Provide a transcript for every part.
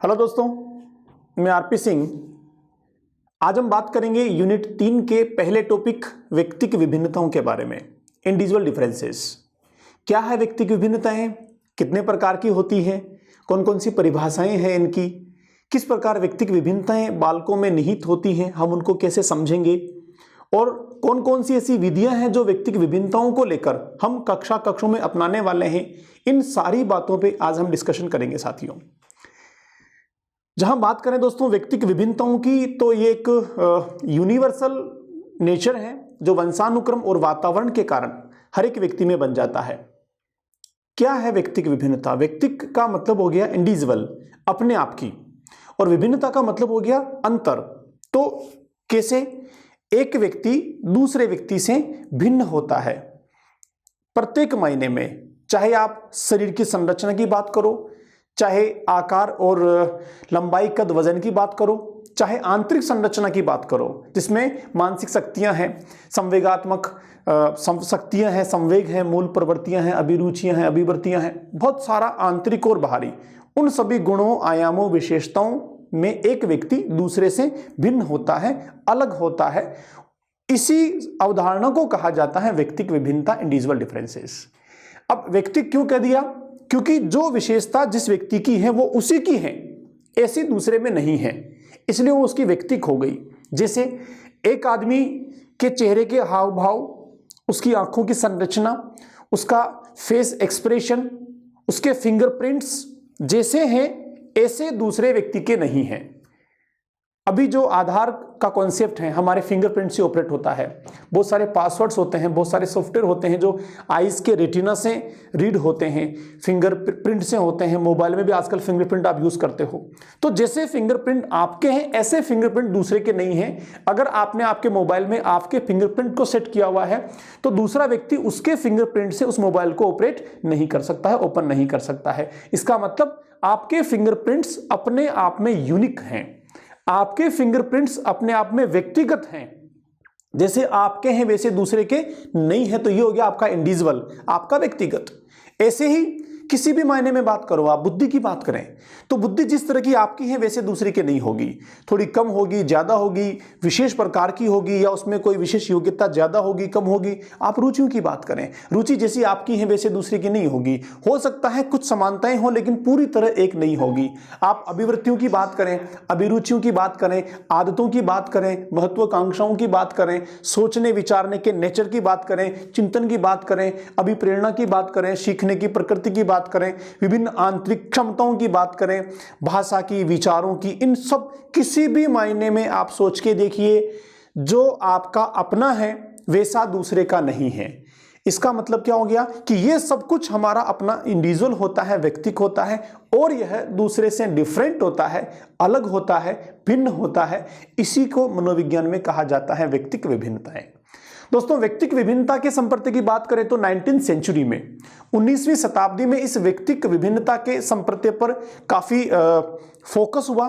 Hello दोस्तों, मैं RP Singh. आज हम बात करेंगे यूनिट 3 के पहले टॉपिक व्यक्तिक विभिन्नताओं के बारे में। इंडिविजुअल डिफरेंसेस क्या है, व्यक्तिक विभिन्नताएं कितने प्रकार की होती हैं, कौन कौन सी परिभाषाएं हैं इनकी, किस प्रकार व्यक्तिक विभिन्नताएं बालकों में निहित होती हैं, हम उनको कैसे समझेंगे और कौन कौन सी ऐसी विधियां हैं जो व्यक्तिक विभिन्नताओं को लेकर हम कक्षों में अपनाने वाले हैं। इन सारी बातों पे आज हम डिस्कशन करेंगे साथियों। जहां बात करें दोस्तों व्यक्तिक विभिन्नताओं की, तो ये एक यूनिवर्सल नेचर है जो वंशानुक्रम और वातावरण के कारण हर एक व्यक्ति में बन जाता है। क्या है व्यक्तिक विभिन्नता? व्यक्तिक का मतलब हो गया इंडिविजुअल, अपने आप की, और विभिन्नता का मतलब हो गया अंतर। तो कैसे एक व्यक्ति दूसरे व्यक्ति से भिन्न होता है प्रत्येक मायने में, चाहे आप शरीर की संरचना की बात करो, चाहे आकार और लंबाई कद वजन की बात करो, चाहे आंतरिक संरचना की बात करो जिसमें मानसिक शक्तियां हैं, संवेगात्मक शक्तियां हैं, संवेग हैं, मूल प्रवृत्तियां हैं, अभिरुचियां हैं, अभिवृत्तियां हैं, बहुत सारा आंतरिक और बाहरी, उन सभी गुणों, आयामों, विशेषताओं में एक व्यक्ति दूसरे से भिन्न होता है, अलग होता है। इसी अवधारणा को कहा जाता है व्यक्तिक विभिन्नता, इंडिविजुअल डिफरेंसेस। अब व्यक्तिक क्यों कह दिया? क्योंकि जो विशेषता जिस व्यक्ति की है वो उसी की है, ऐसी दूसरे में नहीं है, इसलिए वो उसकी व्यक्तिक हो गई। जैसे एक आदमी के चेहरे के हाव भाव, उसकी आंखों की संरचना, उसका फेस एक्सप्रेशन, उसके फिंगरप्रिंट्स जैसे हैं ऐसे दूसरे व्यक्ति के नहीं हैं। अभी जो आधार का कॉन्सेप्ट है हमारे फिंगरप्रिंट से ऑपरेट होता है, बहुत सारे पासवर्ड्स होते हैं, बहुत सारे सॉफ्टवेयर होते हैं जो आईज के रेटिना से रीड होते हैं, फिंगरप्रिंट से होते हैं। मोबाइल में भी आजकल फिंगरप्रिंट आप यूज करते हो। तो जैसे फिंगरप्रिंट आपके हैं ऐसे फिंगरप्रिंट दूसरे के नहीं हैं। अगर आपने आपके मोबाइल में आपके फिंगरप्रिंट को सेट किया हुआ है तो दूसरा व्यक्ति उसके फिंगरप्रिंट से उस मोबाइल को ऑपरेट नहीं कर सकता है, ओपन नहीं कर सकता है। इसका मतलब आपके फिंगरप्रिंट्स अपने आप में यूनिक हैं, आपके फिंगरप्रिंट्स अपने आप में व्यक्तिगत हैं। जैसे आपके हैं वैसे दूसरे के नहीं है, तो ये हो गया आपका इंडिविजुअल, आपका व्यक्तिगत। ऐसे ही किसी भी मायने में बात करो, आप बुद्धि की बात करें तो बुद्धि जिस तरह की आपकी है वैसे दूसरे की नहीं होगी, थोड़ी कम होगी, ज्यादा होगी, विशेष प्रकार की होगी, या उसमें कोई विशेष योग्यता ज्यादा होगी, कम होगी। आप रुचियों की बात करें, रुचि जैसी आपकी है वैसे दूसरे की नहीं होगी। हो सकता है कुछ समानताएं हो लेकिन पूरी तरह एक नहीं होगी। आप अभिवृत्तियों की बात करें, अभिरुचियों की बात करें, आदतों की बात करें, महत्वाकांक्षाओं की बात करें, सोचने विचारने के नेचर की बात करें, चिंतन की बात करें, अभिप्रेरणा की बात करें, सीखने की प्रकृति की बात करें, विभिन्न आंतरिक क्षमताओं की बात करें, भाषा की, विचारों की, इन सब किसी भी मायने में आप सोच के देखिए, जो आपका अपना है वैसा दूसरे का नहीं है। इसका मतलब क्या हो गया कि ये सब कुछ हमारा अपना इंडिविजुअल होता है, व्यक्तिक होता है, और यह दूसरे से डिफरेंट होता है, अलग होता है, भिन्न होता है। इसी को मनोविज्ञान में कहा जाता है व्यक्तिक विभिन्नताएं। दोस्तों, व्यक्तिक विभिन्नता के संप्रति की बात करें तो 19वीं सेंचुरी में, 19वीं शताब्दी में इस व्यक्तिक विभिन्नता के संप्रति पर काफी फोकस हुआ।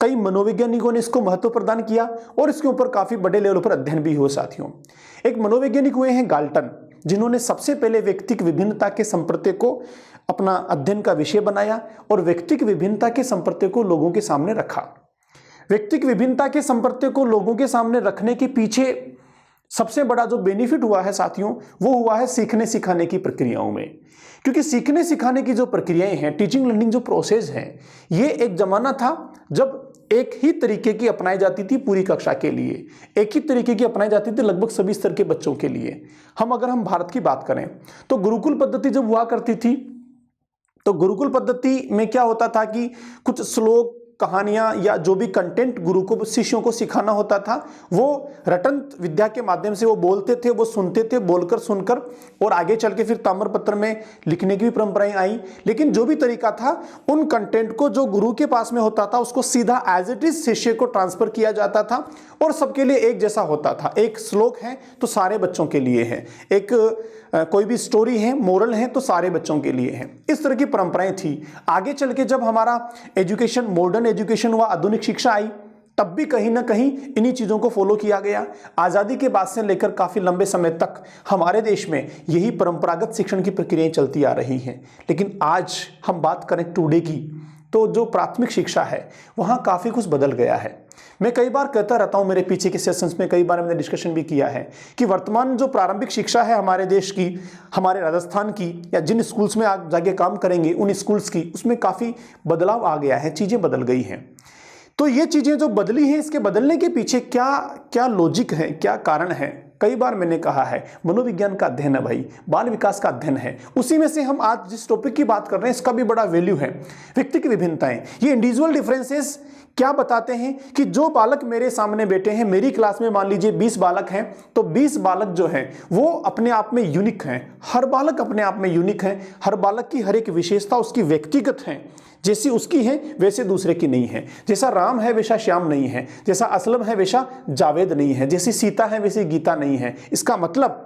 कई मनोवैज्ञानिकों ने इसको महत्व प्रदान किया और इसके ऊपर काफी बड़े लेवल पर अध्ययन भी हुआ साथियों। एक मनोवैज्ञानिक हुए हैं गाल्टन, जिन्होंने सबसे पहले व्यक्तिक विभिन्नता के संप्रति को अपना अध्ययन का विषय बनाया और व्यक्तिक विभिन्नता के संप्रति को लोगों के सामने रखा। व्यक्तिक विभिन्नता के संप्रति को लोगों के सामने रखने के पीछे सबसे बड़ा जो बेनिफिट हुआ है साथियों, वो हुआ है सीखने सिखाने की प्रक्रियाओं में। क्योंकि सीखने सिखाने की जो प्रक्रियाएं हैं, टीचिंग लर्निंग जो प्रोसेस है, ये एक जमाना था जब एक ही तरीके की अपनाई जाती थी पूरी कक्षा के लिए, एक ही तरीके की अपनाई जाती थी लगभग सभी स्तर के बच्चों के लिए। अगर हम भारत की बात करें तो गुरुकुल पद्धति जब हुआ करती थी, तो गुरुकुल पद्धति में क्या होता था कि कुछ श्लोक, कहानियां या जो भी कंटेंट गुरु को, शिष्यों को सिखाना होता था, वो रटन विद्या के माध्यम से वो बोलते थे, वो सुनते थे, बोलकर सुनकर, और आगे चल के फिर ताम्रपत्र में लिखने की भी परंपराएं आई। लेकिन जो भी तरीका था, उन कंटेंट को जो गुरु के पास में होता था उसको सीधा एज इट इज शिष्य को ट्रांसफर किया जाता था और सबके लिए एक जैसा होता था। एक श्लोक है तो सारे बच्चों के लिए है, एक कोई भी स्टोरी है, मोरल है तो सारे बच्चों के लिए है। इस तरह की परंपराएं थी। आगे चल के जब हमारा एजुकेशन, मॉडर्न एजुकेशन हुआ, आधुनिक शिक्षा आई, तब भी कहीं ना कहीं इन्हीं चीजों को फॉलो किया गया। आजादी के बाद से लेकर काफी लंबे समय तक हमारे देश में यही परंपरागत शिक्षण की प्रक्रियाएं चलती आ रही हैं। लेकिन आज हम बात करें टुडे की, तो जो प्राथमिक शिक्षा है वहाँ काफ़ी कुछ बदल गया है। मैं कई बार कहता रहता हूँ, मेरे पीछे के सेशंस में कई बार हमने डिस्कशन भी किया है कि वर्तमान जो प्रारंभिक शिक्षा है हमारे देश की, हमारे राजस्थान की, या जिन स्कूल्स में आप जाके काम करेंगे उन स्कूल्स की, उसमें काफ़ी बदलाव आ गया है, चीज़ें बदल गई हैं। तो ये चीज़ें जो बदली हैं, इसके बदलने के पीछे क्या क्या लॉजिक है, क्या कारण है? कई बार मैंने कहा है मनोविज्ञान का अध्ययन है भाई, बाल विकास का अध्ययन है। उसी में से हम आज जिस टॉपिक की बात कर रहे हैं इसका भी बड़ा वैल्यू है, व्यक्ति की विभिन्नताएं। ये इंडिविजुअल डिफरेंसेस क्या बताते हैं कि जो बालक मेरे सामने बैठे हैं, मेरी क्लास में मान लीजिए 20 बालक हैं, तो 20 बालक जो हैं वो अपने आप में यूनिक हैं। हर बालक अपने आप में यूनिक है, हर बालक की हर एक विशेषता उसकी व्यक्तिगत है। जैसी उसकी है वैसे दूसरे की नहीं है। जैसा राम है वैसा श्याम नहीं है, जैसा असलम है वैसा जावेद नहीं है, जैसी सीता है वैसी गीता नहीं है। इसका मतलब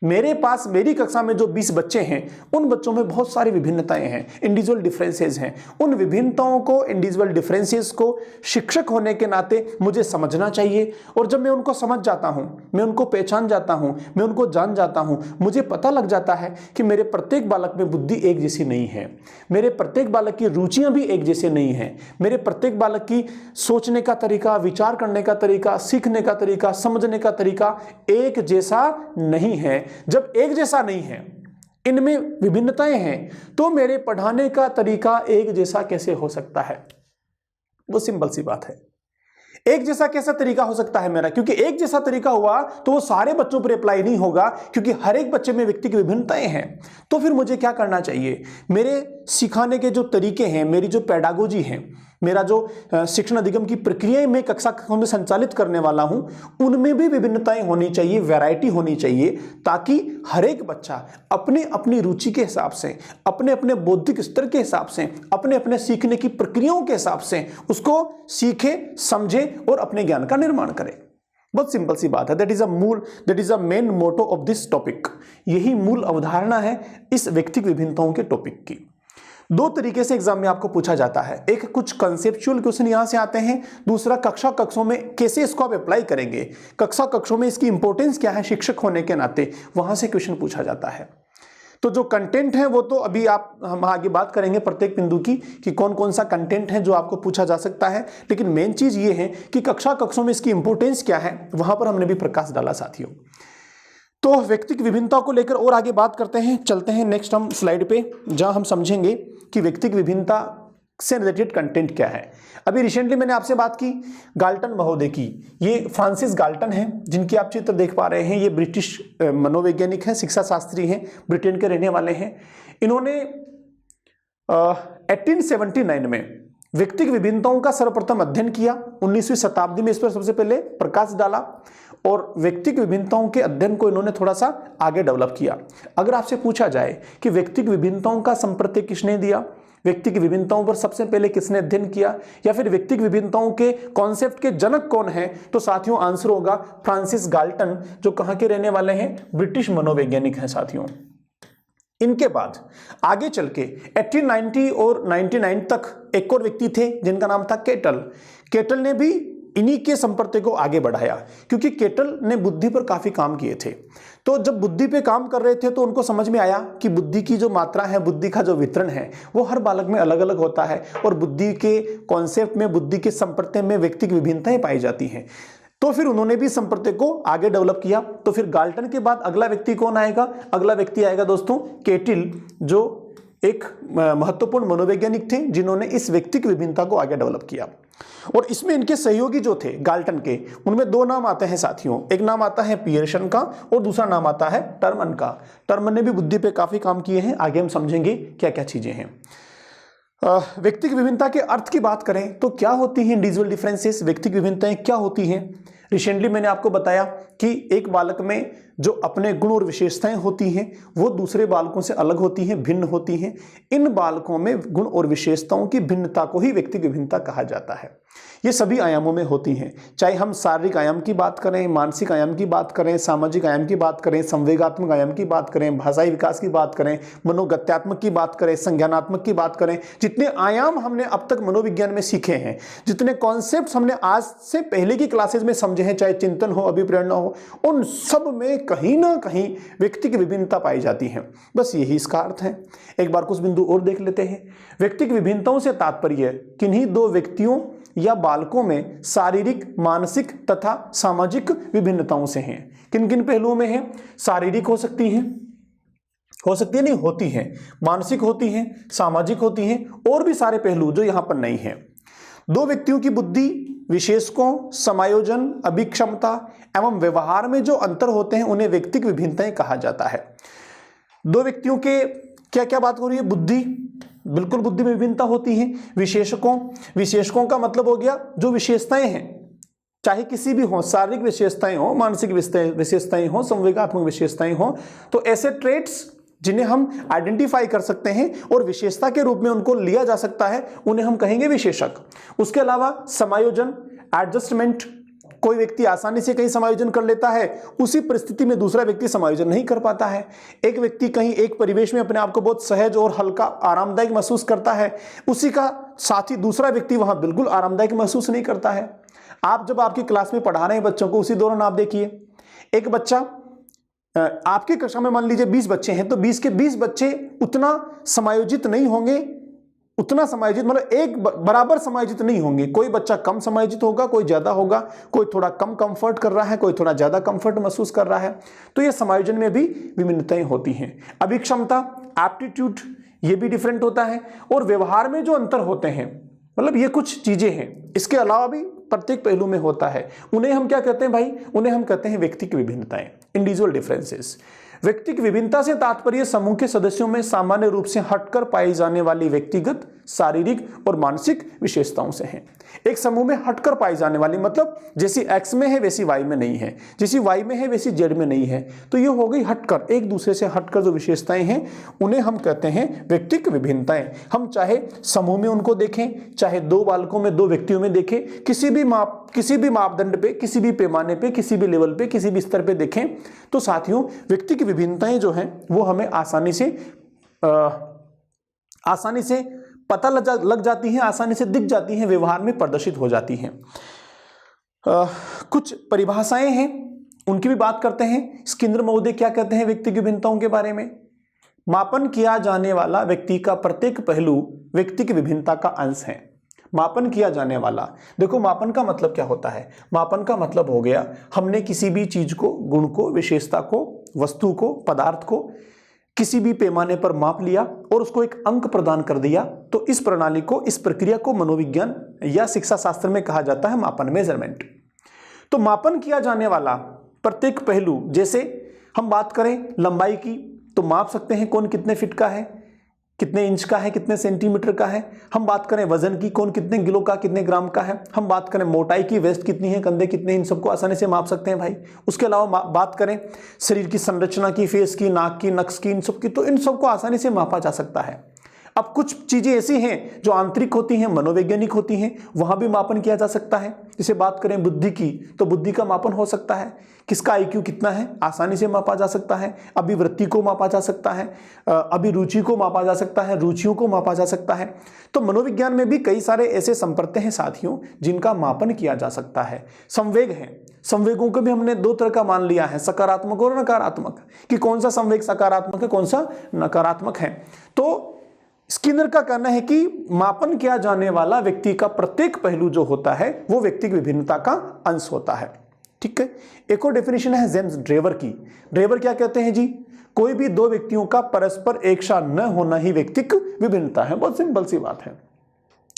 मेरे पास, मेरी कक्षा में जो 20 बच्चे हैं उन बच्चों में बहुत सारी विभिन्नताएं हैं, इंडिविजुअल डिफरेंसेस हैं। उन विभिन्नताओं को, इंडिविजुअल डिफरेंसेस को शिक्षक होने के नाते मुझे समझना चाहिए। और जब मैं उनको समझ जाता हूं, मैं उनको पहचान जाता हूं, मैं उनको जान जाता हूं, मुझे पता लग जाता है कि मेरे प्रत्येक बालक में बुद्धि एक जैसी नहीं है, मेरे प्रत्येक बालक की रुचियां भी एक जैसे नहीं है, मेरे प्रत्येक बालक की सोचने का तरीका, विचार करने का तरीका, सीखने का तरीका, समझने का तरीका एक जैसा नहीं है। जब एक जैसा नहीं है, इनमें विभिन्नताएं हैं, तो मेरे पढ़ाने का तरीका एक जैसा कैसे हो सकता है? वो सिंपल सी बात है। एक जैसा कैसा तरीका हो सकता है मेरा? क्योंकि एक जैसा तरीका हुआ तो वो सारे बच्चों पर अप्लाई नहीं होगा, क्योंकि हर एक बच्चे में व्यक्ति की विभिन्नताएं हैं। तो फिर मुझे क्या करना चाहिए? मेरे सिखाने के जो तरीके हैं, मेरी जो पेडागोजी है, मेरा जो शिक्षण अधिगम की प्रक्रियाएं मैं कक्षा में संचालित करने वाला हूं, उनमें भी विभिन्नताएं होनी चाहिए, वैरायटी होनी चाहिए, ताकि हर एक बच्चा अपने अपनी रुचि के हिसाब से, अपने अपने बौद्धिक स्तर के हिसाब से, अपने अपने सीखने की प्रक्रियाओं के हिसाब से उसको सीखे, समझे और अपने ज्ञान का निर्माण करे। बहुत सिंपल सी बात है। That is a main motto of this topic. यही मूल अवधारणा है इस व्यक्तिगत विभिन्नताओं के टॉपिक की। दो तरीके से एग्जाम में आपको पूछा जाता है। एक, कुछ कंसेप्चुअल क्वेश्चन यहां से आते हैं। दूसरा, कक्षों में कैसे इसको आप अप्लाई करेंगे, कक्षों में इसकी इंपॉर्टेंस क्या है शिक्षक होने के नाते, वहां से क्वेश्चन पूछा जाता है। तो जो कंटेंट है वो तो अभी हम आगे बात करेंगे प्रत्येक बिंदु की कि कौन कौन सा कंटेंट है जो आपको पूछा जा सकता है। लेकिन मेन चीज ये है कि कक्षों में इसकी इंपॉर्टेंस क्या है, वहां पर हमने भी प्रकाश डाला साथियों। तो व्यक्तिगत विभिन्नता को लेकर और आगे बात करते हैं। चलते हैं नेक्स्ट हम स्लाइड पे, जहां हम समझेंगे कि व्यक्तिगत विभिन्नता से रिलेटेड कंटेंट क्या है। अभी रिसेंटली मैंने आपसे बात की गाल्टन महोदय की। ये फ्रांसिस गाल्टन हैं, जिनकी आप चित्र देख पा रहे हैं। ये ब्रिटिश मनोवैज्ञानिक हैं, शिक्षा शास्त्री हैं, ब्रिटेन के रहने वाले हैं। इन्होंने 1879 में व्यक्तिगत विभिन्नताओं का सर्वप्रथम अध्ययन किया। 19वीं शताब्दी में इस पर सबसे पहले प्रकाश डाला और व्यक्तिगत विभिन्नताओं के अध्ययन को इन्होंने थोड़ा सा आगे डेवलप किया। अगर आपसे पूछा जाए कि व्यक्तिगत विभिन्नताओं का संप्रत्यय किसने दिया, व्यक्तिगत विभिन्नताओं पर सबसे पहले किसने अध्ययन किया, या फिर व्यक्तिगत विभिन्नताओं के कॉन्सेप्ट के जनक कौन है, तो साथियों आंसर होगा फ्रांसिस गाल्टन, जो कहां के रहने वाले हैं, ब्रिटिश मनोवैज्ञानिक हैं साथियों। इनके बाद आगे चल के 1890 और 99 तक एक और व्यक्ति थे जिनका नाम था केटल। केटल ने भी इन्हीं के संप्रत्यय को आगे बढ़ाया, क्योंकि केटल ने बुद्धि पर काफी काम किए थे। तो जब बुद्धि पे काम कर रहे थे तो उनको समझ में आया कि बुद्धि की जो मात्रा है, बुद्धि का जो वितरण है, वो हर बालक में अलग अलग होता है और बुद्धि के कॉन्सेप्ट में, बुद्धि के संप्रत्यय में व्यक्तिगत विभिन्नताएं पाई जाती हैं। तो फिर उन्होंने भी संप्रत्यय को आगे डेवलप किया। तो फिर गाल्टन के बाद अगला व्यक्ति कौन आएगा? अगला व्यक्ति आएगा दोस्तों केटिल, जो एक महत्वपूर्ण मनोवैज्ञानिक थे जिन्होंने इस व्यक्तिगत विभिन्नता को आगे डेवलप किया। और इसमें इनके सहयोगी जो थे गाल्टन के, उनमें दो नाम आते हैं साथियों। एक नाम आता है पियर्सन का और दूसरा नाम आता है टर्मन का। टर्मन ने भी बुद्धि पे काफी काम किए हैं, आगे हम समझेंगे क्या क्या चीजें हैं। व्यक्तिगत विभिन्नता के अर्थ की बात करें तो क्या होती हैं इंडिविजुअल डिफरेंसेस, व्यक्तिगत विभिन्नताएं क्या होती हैं। रिसेंटली मैंने आपको बताया कि एक बालक में जो अपने गुण और विशेषताएं होती हैं वो दूसरे बालकों से अलग होती हैं, भिन्न होती हैं। इन बालकों में गुण और विशेषताओं की भिन्नता को ही व्यक्तिगत विभिन्नता कहा जाता है। ये सभी आयामों में होती हैं, चाहे हम शारीरिक आयाम की बात करें, मानसिक आयाम की बात करें, सामाजिक आयाम की बात करें, संवेगात्मक आयाम की बात करें, भाषाई विकास की बात करें, मनोगत्यात्मक की बात करें, संज्ञानात्मक की बात करें। जितने आयाम हमने अब तक मनोविज्ञान में सीखे हैं, जितने कॉन्सेप्ट्स हमने आज से पहले की क्लासेज में समझे चीजें हैं, चाहे चिंतन हो, अभिप्रेरणा हो, उन सब में कहीं ना कहीं व्यक्ति की विभिन्नता पाई जाती है। बस यही इसका अर्थ है। एक बार कुछ बिंदु और देख लेते हैं। व्यक्ति की विभिन्नताओं से तात्पर्य किन्हीं दो व्यक्तियों या बालकों में शारीरिक, मानसिक तथा सामाजिक विभिन्नताओं से हैं। किन किन पहलुओं में है? शारीरिक हो सकती है नहीं, होती हैं, मानसिक होती हैं, सामाजिक होती हैं, और भी सारे पहलू जो यहां पर नहीं है। दो व्यक्तियों की बुद्धि, विशेषकों, समायोजन, अभिक्षमता एवं व्यवहार में जो अंतर होते हैं उन्हें व्यक्तिक विभिन्नताएं कहा जाता है। दो व्यक्तियों के क्या क्या बात हो रही है? बुद्धि, बिल्कुल बुद्धि में विभिन्नता होती है। विशेषकों का मतलब हो गया जो विशेषताएं हैं, चाहे किसी भी हो, शारीरिक विशेषताएं हो, मानसिक विशेषताएं हो, संवेगात्मक विशेषताएं हो, तो ऐसे ट्रेट्स जिन्हें हम आइडेंटिफाई कर सकते हैं और विशेषता के रूप में उनको लिया जा सकता है, उन्हें हम कहेंगे विशेषक। उसके अलावा समायोजन, एडजस्टमेंट, कोई व्यक्ति आसानी से कहीं समायोजन कर लेता है, उसी परिस्थिति में दूसरा व्यक्ति समायोजन नहीं कर पाता है। एक व्यक्ति कहीं एक परिवेश में अपने आप को बहुत सहज और हल्का, आरामदायक महसूस करता है, उसी का साथी दूसरा व्यक्ति वहां बिल्कुल आरामदायक महसूस नहीं करता है। आप जब आपकी क्लास में पढ़ा रहे हैं बच्चों को, उसी दौरान आप देखिए एक बच्चा, आपकी कक्षा में मान लीजिए 20 बच्चे हैं, तो 20 के 20 बच्चे उतना समायोजित नहीं होंगे, उतना समायोजित मतलब एक बराबर समायोजित नहीं होंगे। कोई बच्चा कम समायोजित होगा, कोई ज्यादा होगा, कोई थोड़ा कम कंफर्ट कर रहा है, कोई थोड़ा ज्यादा कंफर्ट महसूस कर रहा है। तो ये समायोजन में भी विभिन्नताएं होती हैं। अभिक्षमता, एप्टीट्यूड, ये भी डिफरेंट होता है। और व्यवहार में जो अंतर होते हैं, मतलब ये कुछ चीजें हैं, इसके अलावा भी प्रत्येक पहलू में होता है। उन्हें हम क्या कहते हैं भाई? उन्हें हम कहते हैं व्यक्तिक विभिन्नताएं, इंडिविजुअल डिफरेंसेस। व्यक्तिक विभिन्नता से तात्पर्य समूह के सदस्यों में सामान्य रूप से हटकर पाई जाने वाली व्यक्तिगत, शारीरिक और मानसिक विशेषताओं से है। एक समूह में हटकर पाई जाने वाली मतलब जैसी एक्स में है वैसी वाई में नहीं है, जैसी वाई में है वैसी जेड में नहीं है, तो ये हो गई हटकर, एक दूसरे से हटकर जो विशेषताएं हैं उन्हें हम कहते हैं व्यक्तिक विभिन्नताएं। हम चाहे समूह में उनको देखें, चाहे दो बालकों में, दो व्यक्तियों में देखें, किसी भी मापदंड पे, किसी भी पैमाने पे, किसी भी लेवल पे, किसी भी स्तर पे देखें, तो साथियों व्यक्तिक विभिन्नताएं जो हैं वो हमें आसानी से पता लग जाती हैं, आसानी से दिख जाती हैं, व्यवहार में प्रदर्शित हो जाती हैं। कुछ परिभाषाएं हैं, उनकी भी बात करते हैं। स्किनर महोदय क्या कहते हैं व्यक्तिक विभिन्नताओं के बारे में? मापन किया जाने वाला व्यक्ति का प्रत्येक पहलू व्यक्तिक विभिन्नता का अंश है। मापन किया जाने वाला, देखो मापन का मतलब क्या होता है? मापन का मतलब हो गया हमने किसी भी चीज को, गुण को, विशेषता को, वस्तु को, पदार्थ को किसी भी पैमाने पर माप लिया और उसको एक अंक प्रदान कर दिया। तो इस प्रणाली को, इस प्रक्रिया को मनोविज्ञान या शिक्षा शास्त्र में कहा जाता है मापन, मेजरमेंट। तो मापन किया जाने वाला प्रत्येक पहलू, जैसे हम बात करें लंबाई की, तो माप सकते हैं कौन कितने फीट का है, कितने इंच का है, कितने सेंटीमीटर का है। हम बात करें वजन की, कौन कितने किलो का, कितने ग्राम का है। हम बात करें मोटाई की, वेस्ट कितनी है, कंधे कितने, इन सबको आसानी से माप सकते हैं भाई। उसके अलावा बात करें शरीर की संरचना की, फेस की, नाक की, नक्श की, इन सब की, तो इन सबको आसानी से मापा जा सकता है। अब कुछ चीजें ऐसी हैं जो आंतरिक होती हैं, मनोवैज्ञानिक होती हैं, वहां भी मापन किया जा सकता है। जैसे बात करें बुद्धि की, तो बुद्धि का मापन हो सकता है। किसका IQ कितना है, आसानी से मापा जा सकता है। अभिवृत्ति को मापा जा सकता है, अभिरुचि को मापा जा सकता है, रुचियों को मापा जा सकता है। तो मनोविज्ञान में भी कई सारे ऐसे संपर्क हैं साथियों जिनका मापन किया जा सकता है। संवेग है, संवेगों को भी हमने दो तरह का मान लिया है, सकारात्मक और नकारात्मक, कि कौन सा संवेग सकारात्मक है, कौन सा नकारात्मक है। तो स्किनर का कहना है कि मापन किया जाने वाला व्यक्ति का प्रत्येक पहलू जो होता है वो व्यक्तिगत विभिन्नता का अंश होता है। ठीक है। एक और डेफिनेशन है जेम्स ड्रेवर की। ड्रेवर क्या कहते हैं जी? कोई भी दो व्यक्तियों का परस्पर एक सा न होना ही व्यक्तिगत विभिन्नता है। बहुत सिंपल सी बात है।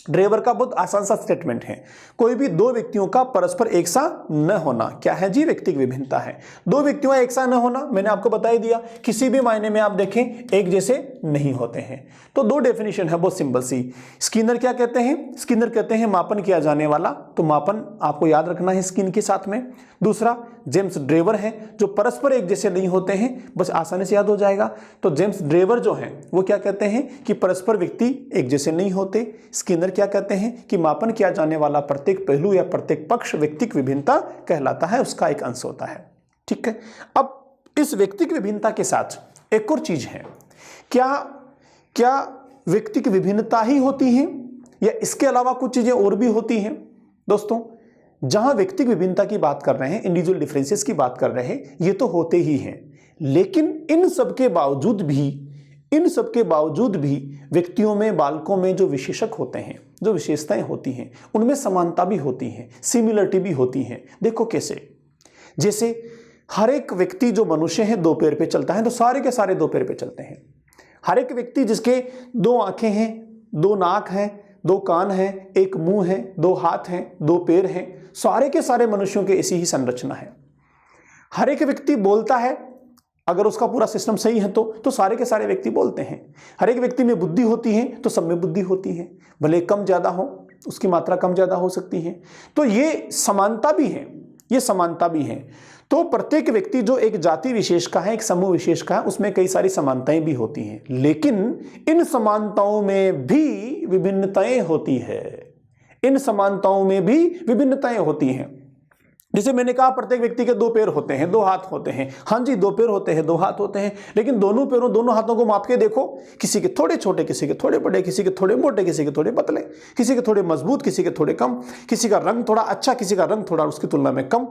ड्रेवर का बहुत आसान सा स्टेटमेंट है, कोई भी दो व्यक्तियों का परस्पर एक सा न होना क्या है जी? व्यक्तिगत विभिन्नता है। दो व्यक्तियों का एक सा न होना मैंने आपको बता ही दिया, किसी भी मायने में आप देखें एक जैसे नहीं होते हैं। तो दो डेफिनेशन है बहुत सिंपल सी। स्किनर क्या कहते हैं? स्किनर कहते हैं मापन किया जाने वाला, तो मापन आपको याद रखना है स्किन के साथ में। दूसरा जेम्स ड्रेवर है जो परस्पर एक जैसे नहीं होते हैं, बस आसानी से याद हो जाएगा। तो जेम्स ड्रेवर जो है वो क्या कहते हैं कि परस्पर व्यक्ति एक जैसे नहीं होते। स्किनर क्या कहते हैं कि मापन किया जाने वाला प्रत्येक पहलू या प्रत्येक पक्ष व्यक्तिगत विभिन्नता कहलाता है, उसका एक अंश होता है। ठीक है। अब इस व्यक्तिगत विभिन्नता के साथ एक और चीज है, क्या व्यक्तिगत विभिन्नता ही होती है या इसके अलावा कुछ चीजें और भी होती हैं? दोस्तों जहां व्यक्तिगत विभिन्नता की बात कर रहे हैं, इंडिविजुअल डिफरेंसेस की बात कर रहे हैं, ये तो होते ही हैं, लेकिन इन सब के बावजूद भी व्यक्तियों में, बालकों में जो विशेषक होते हैं, जो विशेषताएं होती हैं, उनमें समानता भी होती है, सिमिलरिटी भी होती है। देखो कैसे, जैसे हर एक व्यक्ति जो मनुष्य है 2 पैर पे चलता है, तो सारे के सारे 2 पैर पे चलते हैं। हर एक व्यक्ति जिसके 2 आंखें हैं, 2 नाक हैं, 2 कान हैं, 1 मुंह है, 2 हाथ हैं, 2 पैर हैं, सारे के सारे मनुष्यों के ऐसी ही संरचना है। हर एक व्यक्ति बोलता है, अगर उसका पूरा सिस्टम सही है तो सारे के सारे व्यक्ति बोलते हैं। हर एक व्यक्ति में बुद्धि होती है तो सब में बुद्धि होती है, भले कम ज्यादा हो, उसकी मात्रा कम ज्यादा हो सकती है। तो ये समानता भी है, ये समानता भी है। तो प्रत्येक व्यक्ति जो एक जाति विशेष का है, एक समूह विशेष का है, उसमें कई सारी समानताएं भी होती हैं, लेकिन इन समानताओं में भी विभिन्नताएं होती है। इन समानताओं में भी विभिन्नताएं होती हैं। जैसे मैंने कहा, प्रत्येक व्यक्ति के 2 पैर होते हैं, 2 हाथ होते हैं। हाँ जी, 2 पैर होते हैं, 2 हाथ होते हैं, लेकिन दोनों पैरों, दोनों हाथों को माप के देखो, किसी के थोड़े छोटे, किसी के थोड़े बड़े, किसी के थोड़े मोटे, किसी के थोड़े पतले, किसी के थोड़े मजबूत, किसी के थोड़े कम, किसी का रंग थोड़ा अच्छा, किसी का रंग थोड़ा उसकी तुलना में कम।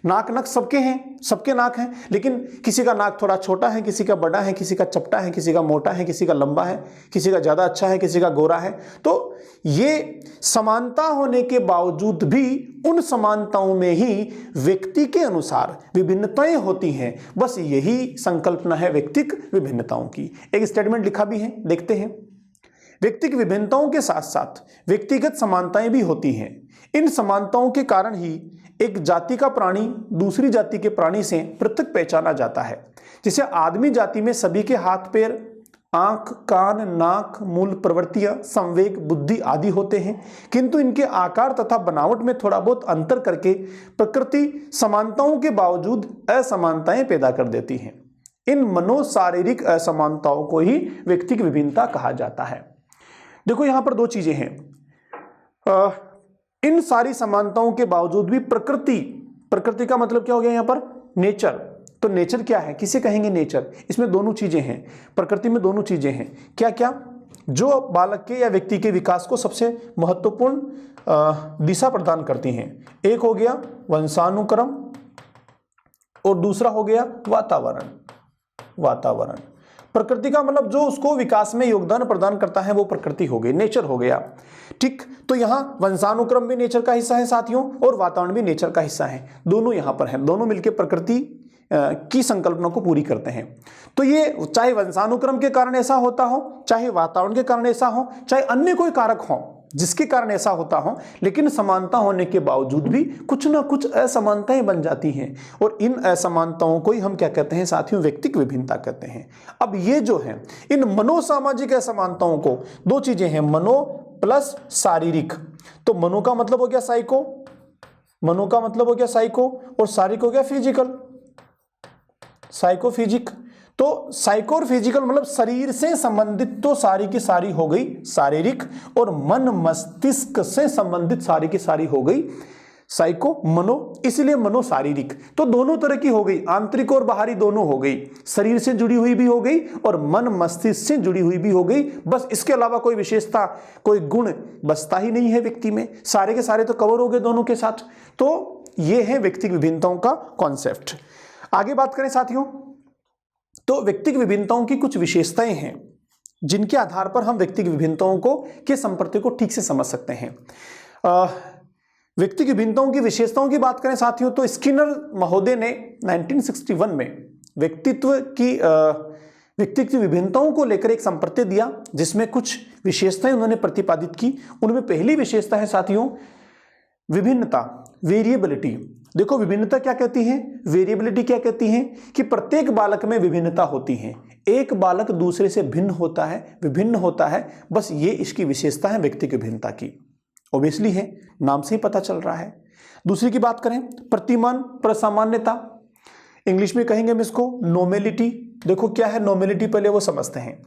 नाक नक सबके हैं, सबके नाक हैं, लेकिन किसी का नाक थोड़ा छोटा है, किसी का बड़ा है, किसी का चपटा है, किसी का मोटा है, किसी का लंबा है, किसी का ज्यादा अच्छा है, किसी का गोरा है। तो ये समानता होने के बावजूद भी उन समानताओं में ही व्यक्ति के अनुसार विभिन्नताएं होती हैं। बस यही संकल्पना है व्यक्तिगत विभिन्नताओं की। एक स्टेटमेंट लिखा भी है, देखते हैं। व्यक्तिगत विभिन्नताओं के साथ साथ व्यक्तिगत समानताएं भी होती हैं। इन समानताओं के कारण ही एक जाति का प्राणी दूसरी जाति के प्राणी से पृथक पहचाना जाता है। जैसे आदमी जाति में सभी के हाथ, पैर, आंख, कान, नाक, मूल प्रवृत्तियां, संवेग, बुद्धि आदि होते हैं, किंतु इनके आकार तथा बनावट में थोड़ा बहुत अंतर करके प्रकृति समानताओं के बावजूद असमानताएं पैदा कर देती हैं। इन मनोशारीरिक असमानताओं को ही व्यक्तिगत विभिन्नता कहा जाता है। देखो यहां पर 2 चीजें हैं। इन सारी समानताओं के बावजूद भी प्रकृति का मतलब क्या हो गया यहां पर? नेचर। तो नेचर क्या है, किसे कहेंगे नेचर? इसमें दोनों चीजें हैं, प्रकृति में दोनों चीजें हैं। क्या क्या? जो बालक के या व्यक्ति के विकास को सबसे महत्वपूर्ण दिशा प्रदान करती हैं। एक हो गया वंशानुक्रम और दूसरा हो गया वातावरण। प्रकृति का मतलब जो उसको विकास में योगदान प्रदान करता है वो प्रकृति हो गई, नेचर हो गया। ठीक, तो यहाँ वंशानुक्रम भी नेचर का हिस्सा है साथियों, और वातावरण भी नेचर का हिस्सा है। दोनों यहाँ पर हैं, दोनों मिलकर प्रकृति की संकल्पना को पूरी करते हैं। तो ये चाहे वंशानुक्रम के कारण ऐसा होता हो, चाहे वातावरण के कारण ऐसा हो, चाहे अन्य कोई कारक हो जिसके कारण ऐसा होता हो, लेकिन समानता होने के बावजूद भी कुछ ना कुछ असमानताएं बन जाती हैं, और इन असमानताओं को ही हम क्या कहते हैं साथियों? व्यक्तिगत विभिन्नता कहते हैं। अब ये जो है, इन मनोसामाजिक असमानताओं को 2 चीजें हैं, मनो प्लस शारीरिक। तो मनो का मतलब हो गया साइको, और शारीरिक हो गया फिजिकल, साइकोफिजिक। तो साइको और फिजिकल मतलब शरीर से संबंधित तो सारी की सारी हो गई शारीरिक, और मन मस्तिष्क से संबंधित सारी की सारी हो गई साइको, मनो, इसलिए मनो शारीरिक। तो दोनों तरह की हो गई, आंतरिक और बाहरी दोनों हो गई, शरीर से जुड़ी हुई भी हो गई और मन मस्तिष्क से जुड़ी हुई भी हो गई। बस इसके अलावा कोई विशेषता, कोई गुण बचता ही नहीं है व्यक्ति में, सारे के सारे तो कवर हो गए दोनों के साथ। तो ये है व्यक्तिगत विभिन्नताओं का कॉन्सेप्ट। आगे बात करें साथियों, तो व्यक्तिगत विभिन्नताओं की कुछ विशेषताएं हैं जिनके आधार पर हम व्यक्तिगत विभिन्नताओं के संप्रति को ठीक से समझ सकते हैं। व्यक्तिगत विभिन्नताओं की विशेषताओं की बात करें साथियों, तो स्किनर महोदय ने 1961 में व्यक्तिगत विभिन्नताओं को लेकर एक संप्रति दिया, जिसमें कुछ विशेषताएं उन्होंने प्रतिपादित की। उनमें पहली विशेषता है साथियों विभिन्नता, वेरिएबिलिटी। देखो विभिन्नता क्या कहती है, वेरिएबिलिटी क्या कहती है? कि प्रत्येक बालक में विभिन्नता होती है, एक बालक दूसरे से भिन्न होता है, विभिन्न होता है। बस ये इसकी विशेषता है व्यक्तिगत विभिन्नता की। ओबियसली है, नाम से ही पता चल रहा है। दूसरी की बात करें, प्रतिमान, प्रसामान्यता, इंग्लिश में कहेंगे हम इसको नॉर्मेलिटी। देखो क्या है नॉर्मेलिटी, पहले वो समझते हैं।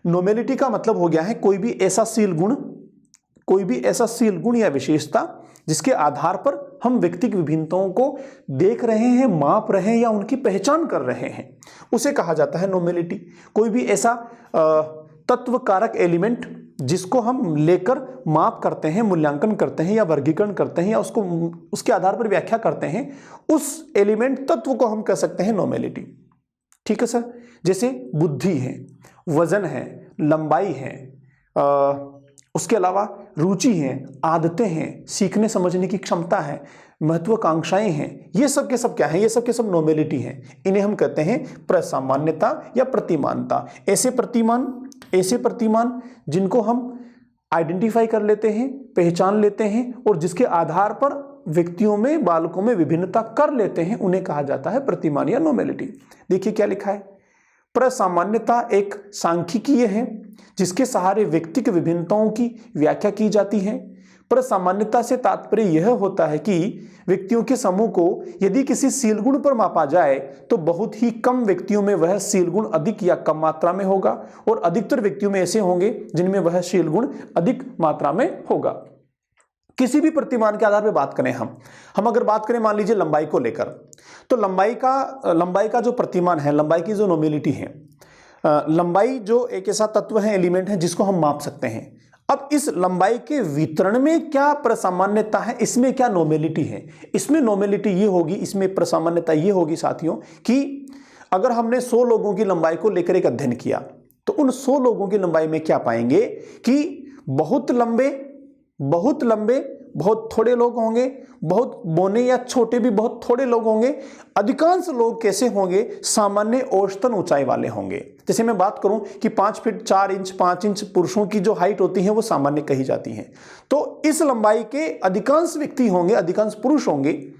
नॉर्मेलिटी का मतलब हो गया है कोई भी ऐसा शील गुण या विशेषता जिसके आधार पर हम व्यक्तिगत विभिन्नताओं को देख रहे हैं, माप रहे हैं या उनकी पहचान कर रहे हैं, उसे कहा जाता है नॉर्मेलिटी। कोई भी ऐसा तत्व कारक एलिमेंट जिसको हम लेकर माप करते हैं, मूल्यांकन करते हैं या वर्गीकरण करते हैं या उसको उसके आधार पर व्याख्या करते हैं, उस एलिमेंट तत्व को हम कह सकते हैं नॉर्मेलिटी। ठीक है सर। जैसे बुद्धि है, वजन है, लंबाई है, उसके अलावा रुचि है, आदतें हैं, सीखने समझने की क्षमता है, महत्वाकांक्षाएं हैं, ये सब के सब क्या है? ये सब के सब नॉर्मेलिटी हैं। इन्हें हम कहते हैं प्रसामान्यता या प्रतिमानता। ऐसे प्रतिमान जिनको हम आइडेंटिफाई कर लेते हैं, पहचान लेते हैं और जिसके आधार पर व्यक्तियों में, बालकों में विभिन्नता कर लेते हैं, उन्हें कहा जाता है प्रतिमान या नॉर्मेलिटी। देखिए क्या लिखा है, प्रसामान्यता एक सांख्यिकीय है जिसके सहारे व्यक्ति की विभिन्नताओं की व्याख्या की जाती है। प्रसामान्यता से तात्पर्य यह होता है कि व्यक्तियों के समूह को यदि किसी शील गुण पर मापा जाए तो बहुत ही कम व्यक्तियों में वह शील गुण अधिक या कम मात्रा में होगा और अधिकतर व्यक्तियों में ऐसे होंगे जिनमें वह शील गुण अधिक मात्रा में होगा। किसी भी प्रतिमान के आधार पर बात करें हम अगर बात करें मान लीजिए लंबाई को लेकर, तो लंबाई का जो प्रतिमान है, लंबाई की जो नॉर्मेलिटी है, लंबाई जो एक ऐसा तत्व है, एलिमेंट है जिसको हम माप सकते हैं। अब इस लंबाई के वितरण में क्या प्रसामान्यता है, इसमें क्या नॉर्मेलिटी है? इसमें नॉर्मेलिटी ये होगी, इसमें प्रसामान्यता ये होगी साथियों कि अगर हमने 100 लोगों की लंबाई को लेकर एक अध्ययन किया तो उन 100 लोगों की लंबाई में क्या पाएंगे कि बहुत लंबे, बहुत थोड़े लोग होंगे, बहुत बौने या छोटे भी बहुत थोड़े लोग होंगे। अधिकांश लोग कैसे होंगे? सामान्य औसतन ऊंचाई वाले होंगे। जैसे मैं बात करूं कि 5 फीट 4 इंच 5 इंच पुरुषों की जो हाइट होती है वो सामान्य कही जाती है। तो इस लंबाई के अधिकांश व्यक्ति होंगे, अधिकांश पुरुष होंगे,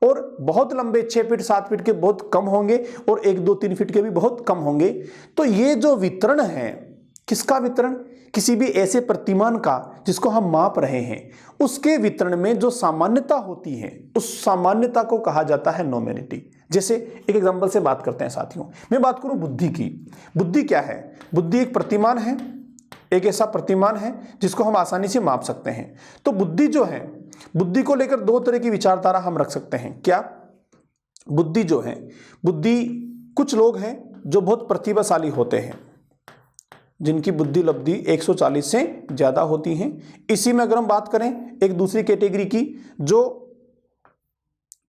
और बहुत लंबे 6 फीट 7 फीट के बहुत कम होंगे और 1 2 3 फीट के भी बहुत कम होंगे। तो ये जो वितरण है, किसका वितरण? किसी भी ऐसे प्रतिमान का जिसको हम माप रहे हैं, उसके वितरण में जो सामान्यता होती है, उस सामान्यता को कहा जाता है नॉर्मेलिटी। जैसे एक एग्जांपल से बात करते हैं साथियों, मैं बात करूं बुद्धि की। बुद्धि क्या है? बुद्धि एक प्रतिमान है, एक ऐसा प्रतिमान है जिसको हम आसानी से माप सकते हैं। तो बुद्धि जो है, बुद्धि को लेकर 2 तरह की विचारधारा हम रख सकते हैं। क्या? बुद्धि जो है, बुद्धि कुछ लोग हैं जो बहुत प्रतिभाशाली होते हैं, जिनकी बुद्धि लब्धि 140 से ज्यादा होती हैं। इसी में अगर हम बात करें एक दूसरी कैटेगरी की, जो